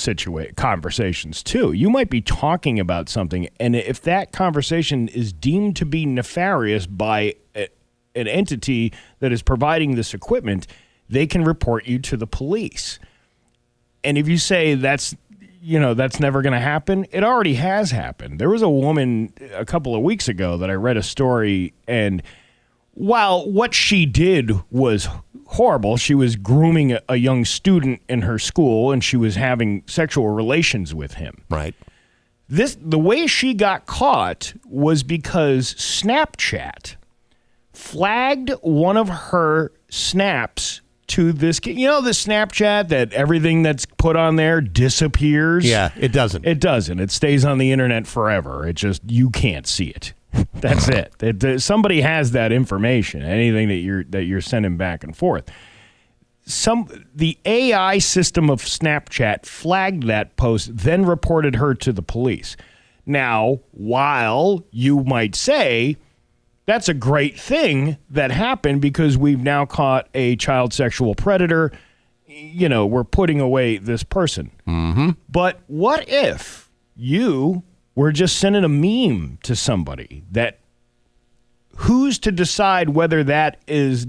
conversations too, you might be talking about something, and if that conversation is deemed to be nefarious by an entity that is providing this equipment, they can report you to the police. And if you say that's never going to happen, it already has happened. There was a woman a couple of weeks ago that I read a story, and while what she did was horrible, she was grooming a young student in her school, and she was having sexual relations with him. Right. The way she got caught was because Snapchat flagged one of her snaps to this kid. The Snapchat that everything that's put on there disappears? Yeah, it doesn't. It doesn't. It stays on the internet forever. It just, you can't see it. That's it. Somebody has that information, anything that you're sending back and forth. The AI system of Snapchat flagged that post, then reported her to the police. Now, while you might say, that's a great thing that happened because we've now caught a child sexual predator. We're putting away this person. Mm-hmm. But what if you were just sending a meme to somebody who's to decide whether that is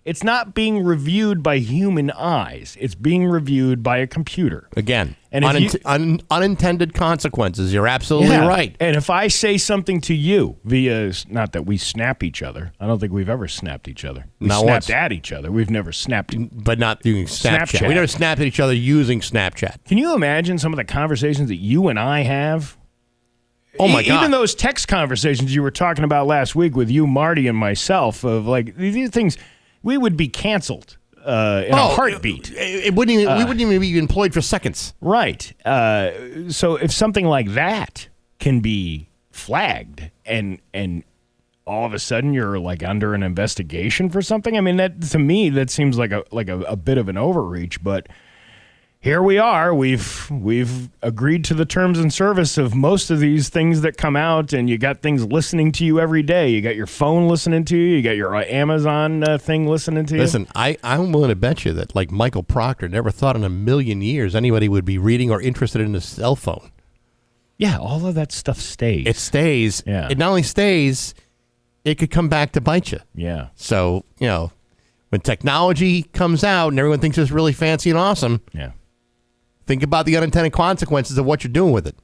It's not being reviewed by human eyes. It's being reviewed by a computer. Again, and unintended consequences. You're absolutely right. And if I say something to you via, not that we snap each other. I don't think we've ever snapped each other. We snapped at each other. We've never snapped. But not using Snapchat. We never snapped at each other using Snapchat. Can you imagine some of the conversations that you and I have? Oh, my God. Even those text conversations you were talking about last week with you, Marty, and myself, of like these things, we would be canceled in a heartbeat. We wouldn't even be employed for seconds. Right. So if something like that can be flagged and all of a sudden you're like under an investigation for something, I mean, that to me that seems like a bit of an overreach, but here we are. We've agreed to the terms and service of most of these things that come out, and you got things listening to you every day. You got your phone listening to you. You got your Amazon thing listening to you. Listen, I'm willing to bet you that like Michael Proctor never thought in a million years anybody would be reading or interested in a cell phone. Yeah, all of that stuff stays. It stays. Yeah. It not only stays, it could come back to bite you. Yeah. So, when technology comes out and everyone thinks it's really fancy and awesome, think about the unintended consequences of what you're doing with it.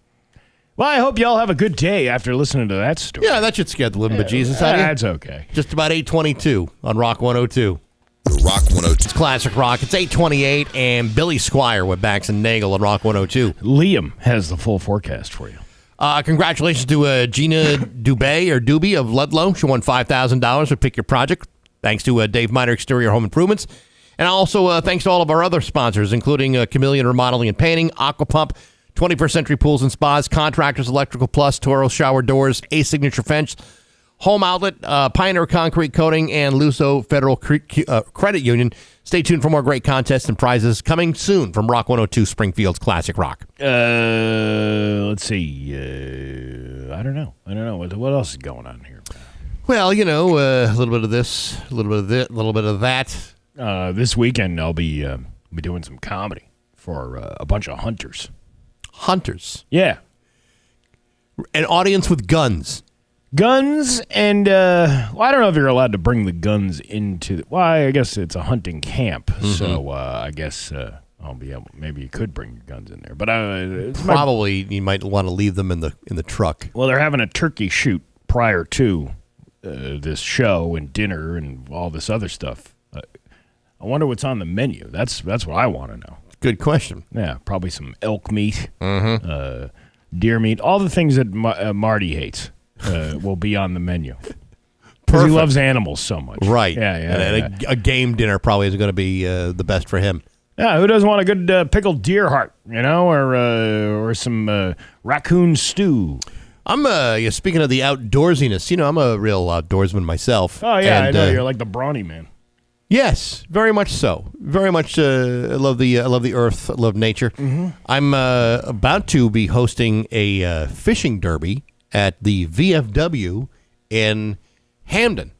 Well, I hope y'all have a good day after listening to that story. Yeah, that should scare the living bejesus out of you. That's okay. Just about 8:22 on Rock 102. Rock 102. It's classic rock. It's 8:28, and Billy Squire with Bax and Nagle on Rock 102. Liam has the full forecast for you. Congratulations to Gina Doobie of Ludlow. She won $5,000 for Pick Your Project. Thanks to Dave Miner Exterior Home Improvements. And also thanks to all of our other sponsors, including Chameleon Remodeling and Painting, Aquapump, 21st Century Pools and Spas, Contractors Electrical Plus, Toro Shower Doors, A Signature Fence, Home Outlet, Pioneer Concrete Coating, and Luso Federal Credit Union. Stay tuned for more great contests and prizes coming soon from Rock 102 Springfield's Classic Rock. Let's see. I don't know. What else is going on here? Well, a little bit of this, a little bit of that, a little bit of that. This weekend I'll be doing some comedy for a bunch of hunters. Hunters. Yeah. An audience with guns. Guns and, I don't know if you're allowed to bring the guns into, I guess it's a hunting camp, so I guess I'll be able, maybe you could bring your guns in there. But Probably you might want to leave them in the truck. Well, they're having a turkey shoot prior to this show and dinner and all this other stuff. I wonder what's on the menu. That's what I want to know. Good question. Yeah, probably some elk meat, deer meat, all the things that Marty hates will be on the menu. Because he loves animals so much. Right. Yeah. And a game dinner probably is going to be the best for him. Yeah, who doesn't want a good pickled deer heart, or some raccoon stew? I'm speaking of the outdoorsiness. I'm a real outdoorsman myself. Oh yeah, I know you're like the brawny man. Yes, very much so. Very much. I love the earth. I love nature. Mm-hmm. I'm about to be hosting a fishing derby at the VFW in Hamden.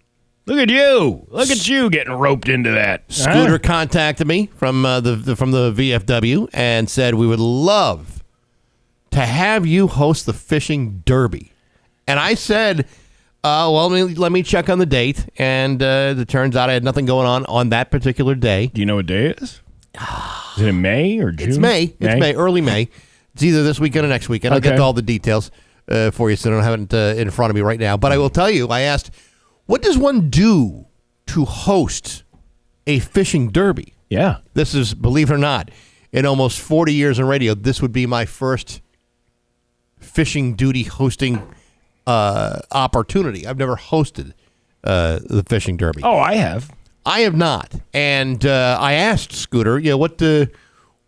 Look at you! Look at you getting roped into that. Scooter contacted me from the VFW and said we would love to have you host the fishing derby. And I said, well, let me check on the date. And it turns out I had nothing going on that particular day. Do you know what day it is? Is it in May or June? It's May. It's May, early May. It's either this weekend or next weekend. I'll get to all the details for you, so I don't have it in front of me right now. But I will tell you, I asked, what does one do to host a fishing derby? Yeah. This is, believe it or not, in almost 40 years in radio, this would be my first fishing duty hosting opportunity. I've never hosted the fishing derby. Oh, I have. I have not. And I asked Scooter,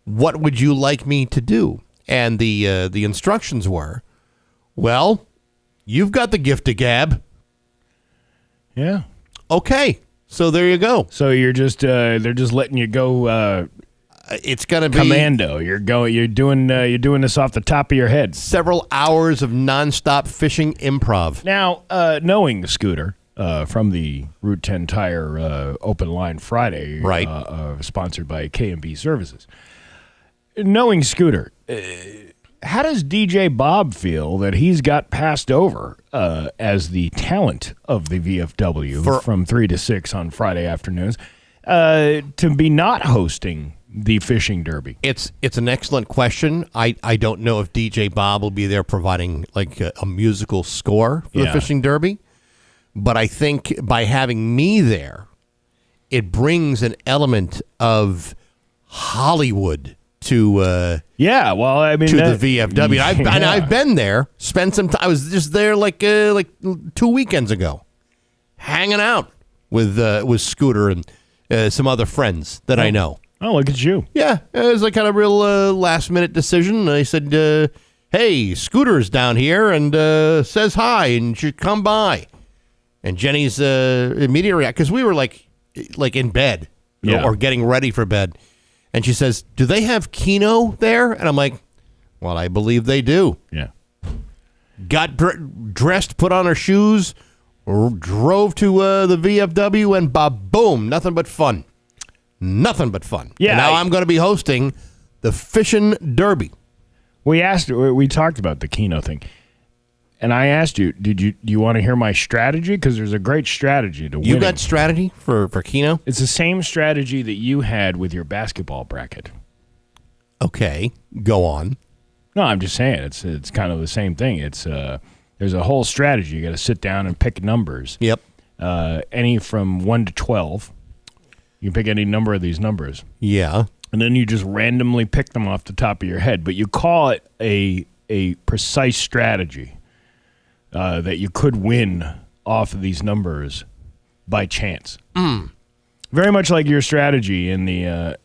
what would you like me to do? And the instructions were, well, you've got the gift of gab. Yeah. Okay. So there you go. So you're just they're just letting you go it's going to be commando. You're doing this off the top of your head. Several hours of nonstop fishing improv. Now, knowing Scooter from the Route 10 Tire Open Line Friday, right, sponsored by K&B Services. Knowing Scooter, how does DJ Bob feel that he's got passed over as the talent of the VFW from 3 to 6 on Friday afternoons to be not hosting the fishing derby? It's an excellent question. I don't know if DJ Bob will be there providing like a musical score for the fishing derby, but I think by having me there, it brings an element of Hollywood to the VFW. I've been there, spent some time. I was just there like 2 weekends ago, hanging out with Scooter and some other friends that I know. Oh, look at you! Yeah, it was like kind of real last minute decision. And I said, "Hey, Scooter's down here and says hi and you should come by." And Jenny's immediate reaction, because we were like in bed or getting ready for bed. And she says, "Do they have Keno there?" And I'm like, "Well, I believe they do." Yeah. Got dressed, put on her shoes, drove to the VFW, and boom, nothing but fun. Nothing but fun. Yeah. And now I'm going to be hosting the fishing derby. We talked about the Keno thing. And I asked you, do you want to hear my strategy? Because there's a great strategy to win. You got strategy for Keno? It's the same strategy that you had with your basketball bracket. Okay, go on. No, I'm just saying it's kind of the same thing. It's there's a whole strategy. You got to sit down and pick numbers. Yep. Any from 1 to 12. You can pick any number of these numbers. Yeah. And then you just randomly pick them off the top of your head, but you call it a precise strategy. That you could win off of these numbers by chance. Very much like your strategy in the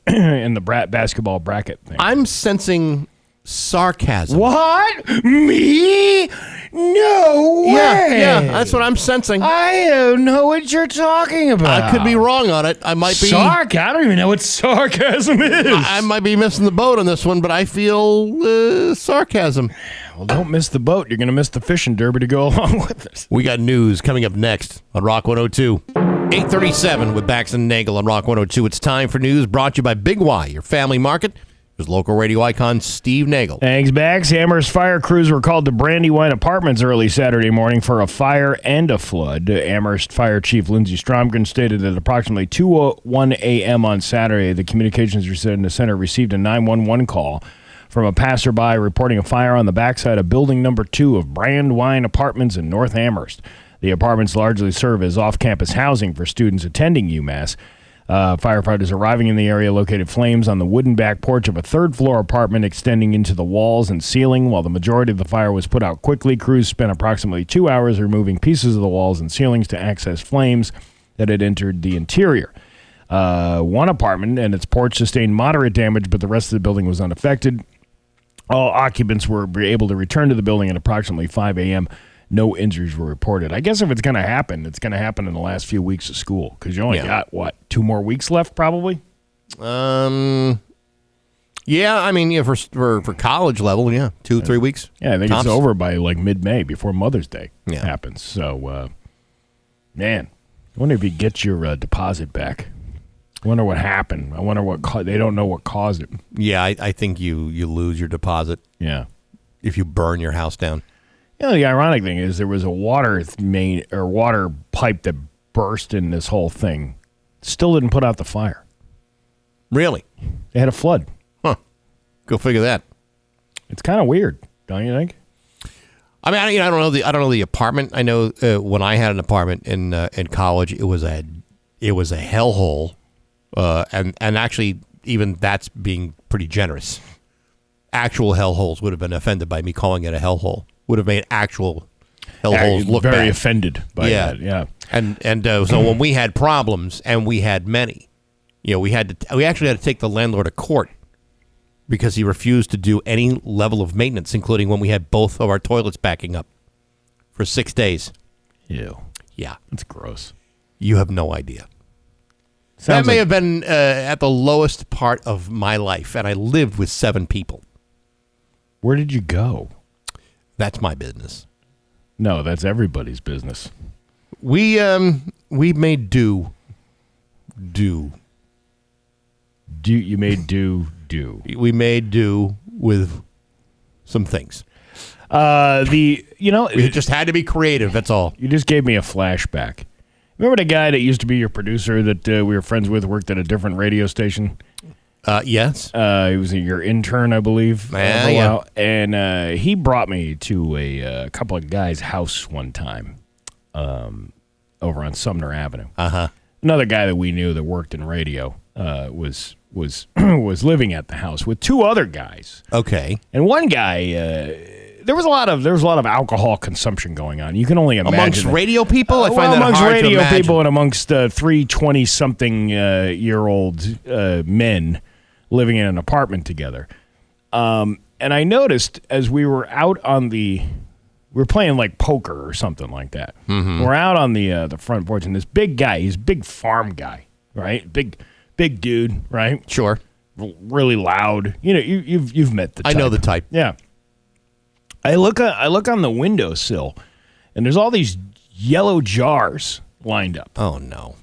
basketball bracket thing. I'm sensing sarcasm. What? Me? No way. Yeah, that's what I'm sensing. I don't know what you're talking about. I could be wrong on it. I might be. I don't even know what sarcasm is. I might be missing the boat on this one, but I feel sarcasm. Well, don't miss the boat. You're going to miss the fishing derby to go along with it. We got news coming up next on Rock 102. 8:37 with Bax and Nagle on Rock 102. It's time for news brought to you by Big Y, your family market. There's local radio icon Steve Nagle. Thanks, Bax. Amherst fire crews were called to Brandywine Apartments early Saturday morning for a fire and a flood. Amherst Fire Chief Lindsey Stromgren stated that approximately 2:01 a.m. on Saturday, the Communications Center received a 911 call from a passerby reporting a fire on the backside of building number 2 of Brandywine Apartments in North Amherst. The apartments largely serve as off-campus housing for students attending UMass. Firefighters arriving in the area located flames on the wooden back porch of a third-floor apartment extending into the walls and ceiling. While the majority of the fire was put out quickly, crews spent approximately 2 hours removing pieces of the walls and ceilings to access flames that had entered the interior. One apartment and its porch sustained moderate damage, but the rest of the building was unaffected. All occupants were able to return to the building at approximately 5 a.m. No injuries were reported. I guess if it's going to happen, it's going to happen in the last few weeks of school because you only got, 2 more weeks left probably? Yeah, I mean, for college level, 2-3 weeks. Yeah, I think tops. it's over by like mid-May before Mother's Day Yeah. happens. So, man, I wonder if you get your deposit back. I wonder what happened. I wonder what they don't know what caused it. Yeah, I think you lose your deposit Yeah. if you burn your house down. You know, the ironic thing is there was a water main or water pipe that burst in this whole thing. Still didn't put out the fire. Really? They had a flood. Huh. Go figure that. It's kind of weird, don't you think? I mean, I don't know the apartment. I know when I had an apartment in college, it was a hellhole, and actually even that's being pretty generous. Actual hellholes would have been offended by me calling it a hellhole. Would have made actual hellholes look very bad. offended by that. Yeah, and so when we had problems, and we had many, we actually had to take the landlord to court because he refused to do any level of maintenance, including when we had both of our toilets backing up for 6 days. Ew. Yeah, That's gross. you have no idea. That Sounds may like- have been at the lowest part of my life, and I lived with 7 people. Where did you go? That's my business. No, that's everybody's business. We made do. You made do. We made do with some things. We just had to be creative. That's all. You just gave me a flashback. Remember the guy that used to be your producer that we were friends with, worked at a different radio station? Yes. He was your intern, I believe. For a Yeah. while. And he brought me to a couple of guys' house one time over on Sumner Avenue. Uh-huh. Another guy that we knew that worked in radio was was living at the house with 2 other guys. Okay. And one guy, there was a lot of alcohol consumption going on. You can only imagine Amongst it. radio people, I find Well, that amongst hard to radio imagine. people and amongst 3 20-something year old men living in an apartment together. And I noticed as we were out on we were playing like poker or something like that. Mm-hmm. We're out on the front porch, and this big guy, he's a big farm guy, right? Big dude, right? Sure. Really loud. You know, you've met the type. I know the type. Yeah. I look on the windowsill, and there's all these yellow jars lined up. Oh, no.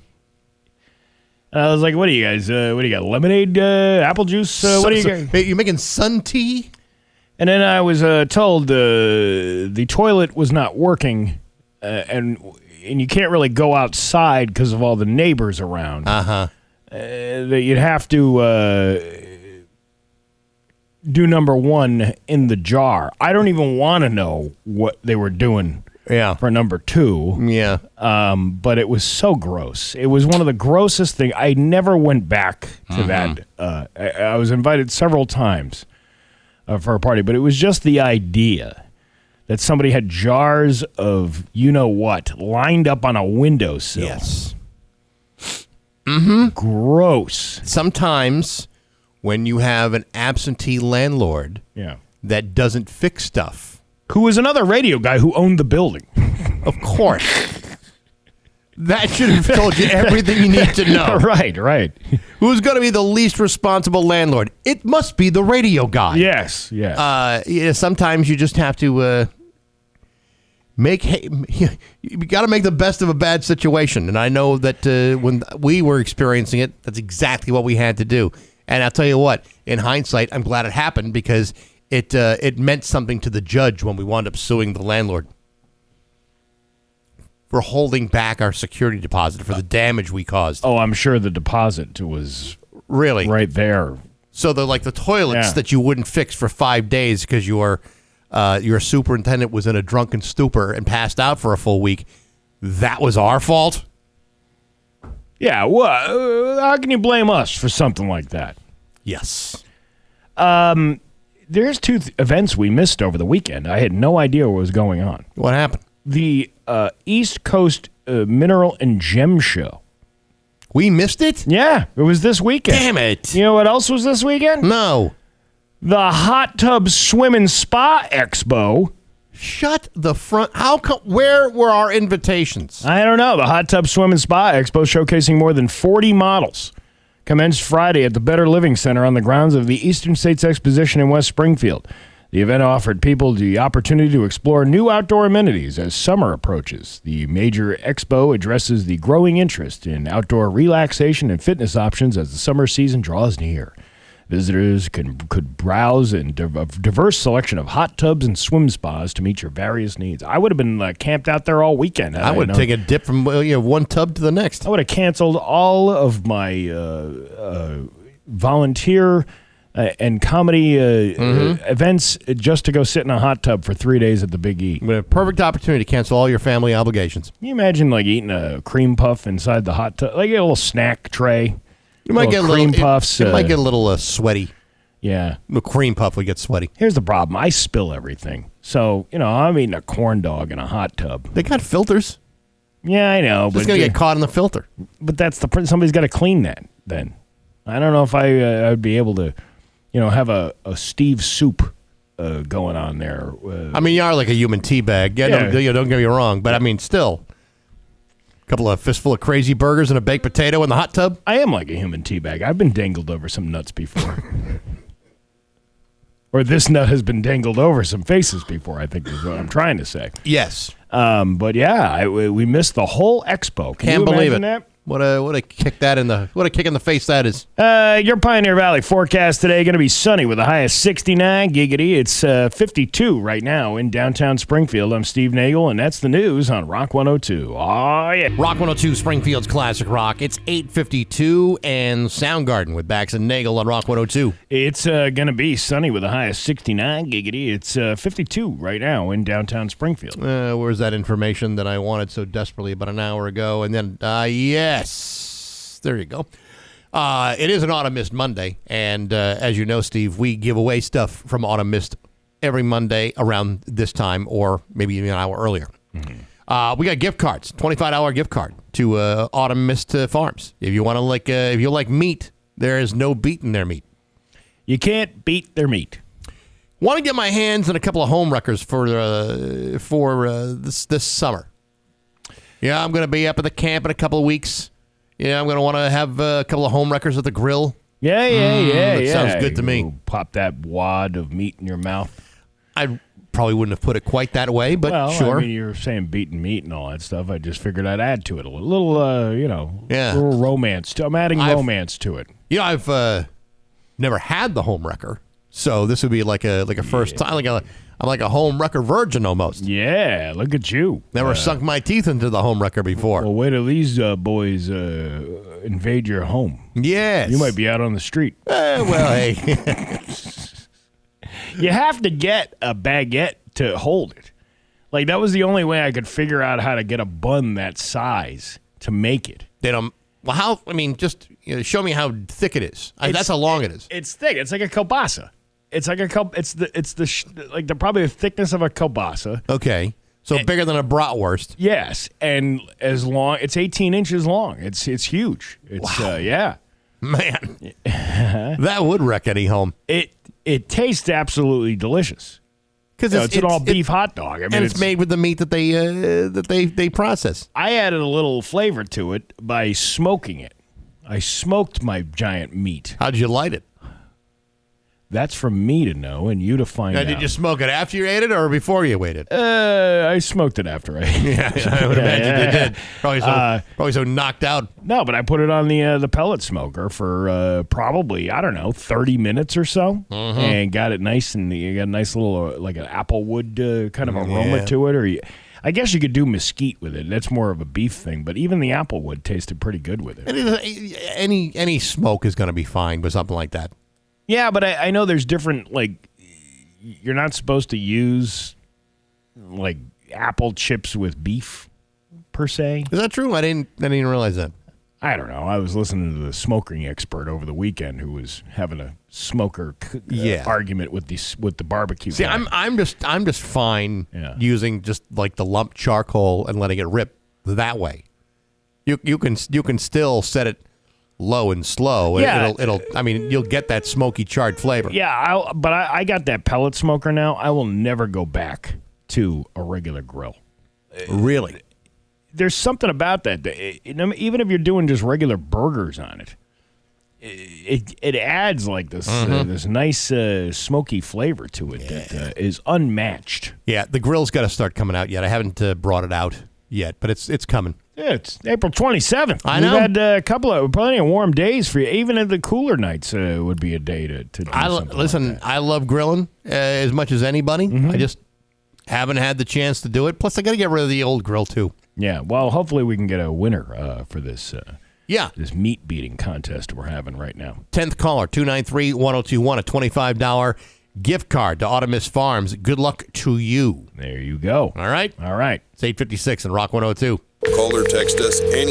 And I was like, "What do you guys? What do you got? Lemonade, apple juice? What do you got?" You're making sun tea? And then I was told the toilet was not working, and you can't really go outside because of all the neighbors around. Uh-huh. That you'd have to do number 1 in the jar. I don't even want to know what they were doing for number 2. Yeah. But it was so gross. It was one of the grossest things. I never went back to that. I was invited several times for a party, but it was just the idea that somebody had jars of you-know-what lined up on a windowsill. Yes. Gross. Sometimes when you have an absentee landlord Yeah. that doesn't fix stuff, Who was another radio guy who owned the building. of course, that should have told you everything you need to know. Right. Who's going to be the least responsible landlord? It must be the radio guy. Yes. Sometimes you just have to you got to make the best of a bad situation. And I know that when we were experiencing it, that's exactly what we had to do. And I'll tell you what, in hindsight, I'm glad it happened because it meant something to the judge when we wound up suing the landlord for holding back our security deposit for the damage we caused. Oh, I'm sure the deposit was really right there. So the toilets that you wouldn't fix for 5 days because your superintendent was in a drunken stupor and passed out for a full week, that was our fault? Yeah, well, how can you blame us for something like that? Yes. There's two events we missed over the weekend. I had no idea what was going on. What happened? The East Coast Mineral and Gem Show. We missed it? Yeah, it was this weekend. Damn it. You know what else was this weekend? No. The Hot Tub Swim and Spa Expo. Shut the front. Where were our invitations? I don't know. The Hot Tub Swim and Spa Expo, showcasing more than 40 models, commenced Friday at the Better Living Center on the grounds of the Eastern States Exposition in West Springfield. The event offered people the opportunity to explore new outdoor amenities as summer approaches. The major expo addresses the growing interest in outdoor relaxation and fitness options as the summer season draws near. Visitors could browse a diverse selection of hot tubs and swim spas to meet your various needs. I would have been camped out there all weekend. I would take a dip from one tub to the next. I would have canceled all of my volunteer and comedy events just to go sit in a hot tub for 3 days at the Big E. Perfect opportunity to cancel all your family obligations. Can you imagine eating a cream puff inside the hot tub? Like a little snack tray. You might get cream puffs. It might get a little sweaty. Yeah. The cream puff would get sweaty. Here's the problem. I spill everything. So, I'm eating a corn dog in a hot tub. They got filters. Yeah, I know. It's going to get caught in the filter. But that's somebody's got to clean that then. I don't know if I would be able to, have a Steve soup going on there. You are like a human tea bag. Yeah, don't get me wrong. But, still. Couple of fistful of crazy burgers and a baked potato in the hot tub. I am like a human teabag. I've been dangled over some nuts before. Or this nut has been dangled over some faces before, I think is what I'm trying to say. Yes. But yeah, we missed the whole expo. Can't believe it. That? What a kick in the face that is. Your Pioneer Valley forecast today going to be sunny with a high of 69 giggity. It's 52 right now in downtown Springfield. I'm Steve Nagle, and that's the news on Rock 102. Oh yeah, Rock 102, Springfield's classic rock. It's 8:52 and Soundgarden with Bax and Nagle on Rock 102. It's going to be sunny with a high of 69 giggity. It's 52 right now in downtown Springfield. Where's that information that I wanted so desperately about an hour ago? And then Yes, there you go. It is an Autumn Mist Monday, and as you know, Steve, we give away stuff from Autumn Mist every Monday around this time, or maybe even an hour earlier. Mm-hmm. We got gift cards, $25 gift card to Autumn Mist Farms. If you want to if you like meat, there is no beating their meat. You can't beat their meat. Want to get my hands on a couple of home wreckers for this summer. Yeah, I'm going to be up at the camp in a couple of weeks. Yeah, I'm going to want to have a couple of home wreckers at the grill. Yeah. Sounds good to me. Pop that wad of meat in your mouth. I probably wouldn't have put it quite that way, but sure. You're saying beating meat and all that stuff. I just figured I'd add to it a little little romance. I'm adding romance to it. I've never had the home wrecker, so this would be like a first time, I'm like a home wrecker virgin almost. Yeah, look at you. Never sunk my teeth into the home wrecker before. Well, wait till these boys invade your home. Yes. You might be out on the street. Hey. You have to get a baguette to hold it. Like, that was the only way I could figure out how to get a bun that size to make it. They don't. Well, how? Just show me how thick it is. That's how long it is. It's thick. It's like a kielbasa. It's like the probably the thickness of a kielbasa. Okay, so bigger than a bratwurst. Yes, and as long, it's 18 inches long. It's huge. It's wow. Yeah, man, that would wreck any home. It tastes absolutely delicious because it's an all beef hot dog. And it's made with the meat that they process. I added a little flavor to it by smoking it. I smoked my giant meat. How'd you light it? That's for me to know and you to find Now, out. did you smoke it after you ate it or before you ate it? I smoked it after I ate it. Yeah, I would imagine you did. Probably so knocked out. No, but I put it on the pellet smoker for probably, I don't know, 30 minutes or so, and got it nice, and you got a nice little, like an apple wood kind of aroma to it. Or I guess you could do mesquite with it. That's more of a beef thing, but even the apple wood tasted pretty good with it. Any smoke is going to be fine with something like that. Yeah, but I know there's different, like, you're not supposed to use, like, apple chips with beef, per se. Is that true? I didn't realize that. I don't know. I was listening to the smoking expert over the weekend who was having a smoker argument with the barbecue. See, guy. I'm just fine using just like the lump charcoal and letting it rip that way. You can still set it low and slow. Yeah. It'll I mean, you'll get that smoky charred flavor. Yeah, but I got that pellet smoker now. I will never go back to a regular grill. Really? There's something about that. Even if you're doing just regular burgers on it, it adds like this this nice smoky flavor to it that is unmatched. Yeah, the grill's got to start coming out yet. I haven't brought it out yet, but it's coming. Yeah, it's April 27th. I know. We've had plenty of warm days for you. Even at the cooler nights would be a day to do something listen, like that. I love grilling as much as anybody. I just haven't had the chance to do it. Plus, I got to get rid of the old grill, too. Yeah, well, hopefully we can get a winner for this this meat beating contest we're having right now. 10th caller, 293-1021, a $25 gift card to Autumnist Farms. Good luck to you. There you go. All right? All right. It's 8:56 and Rock 102. Call or text us any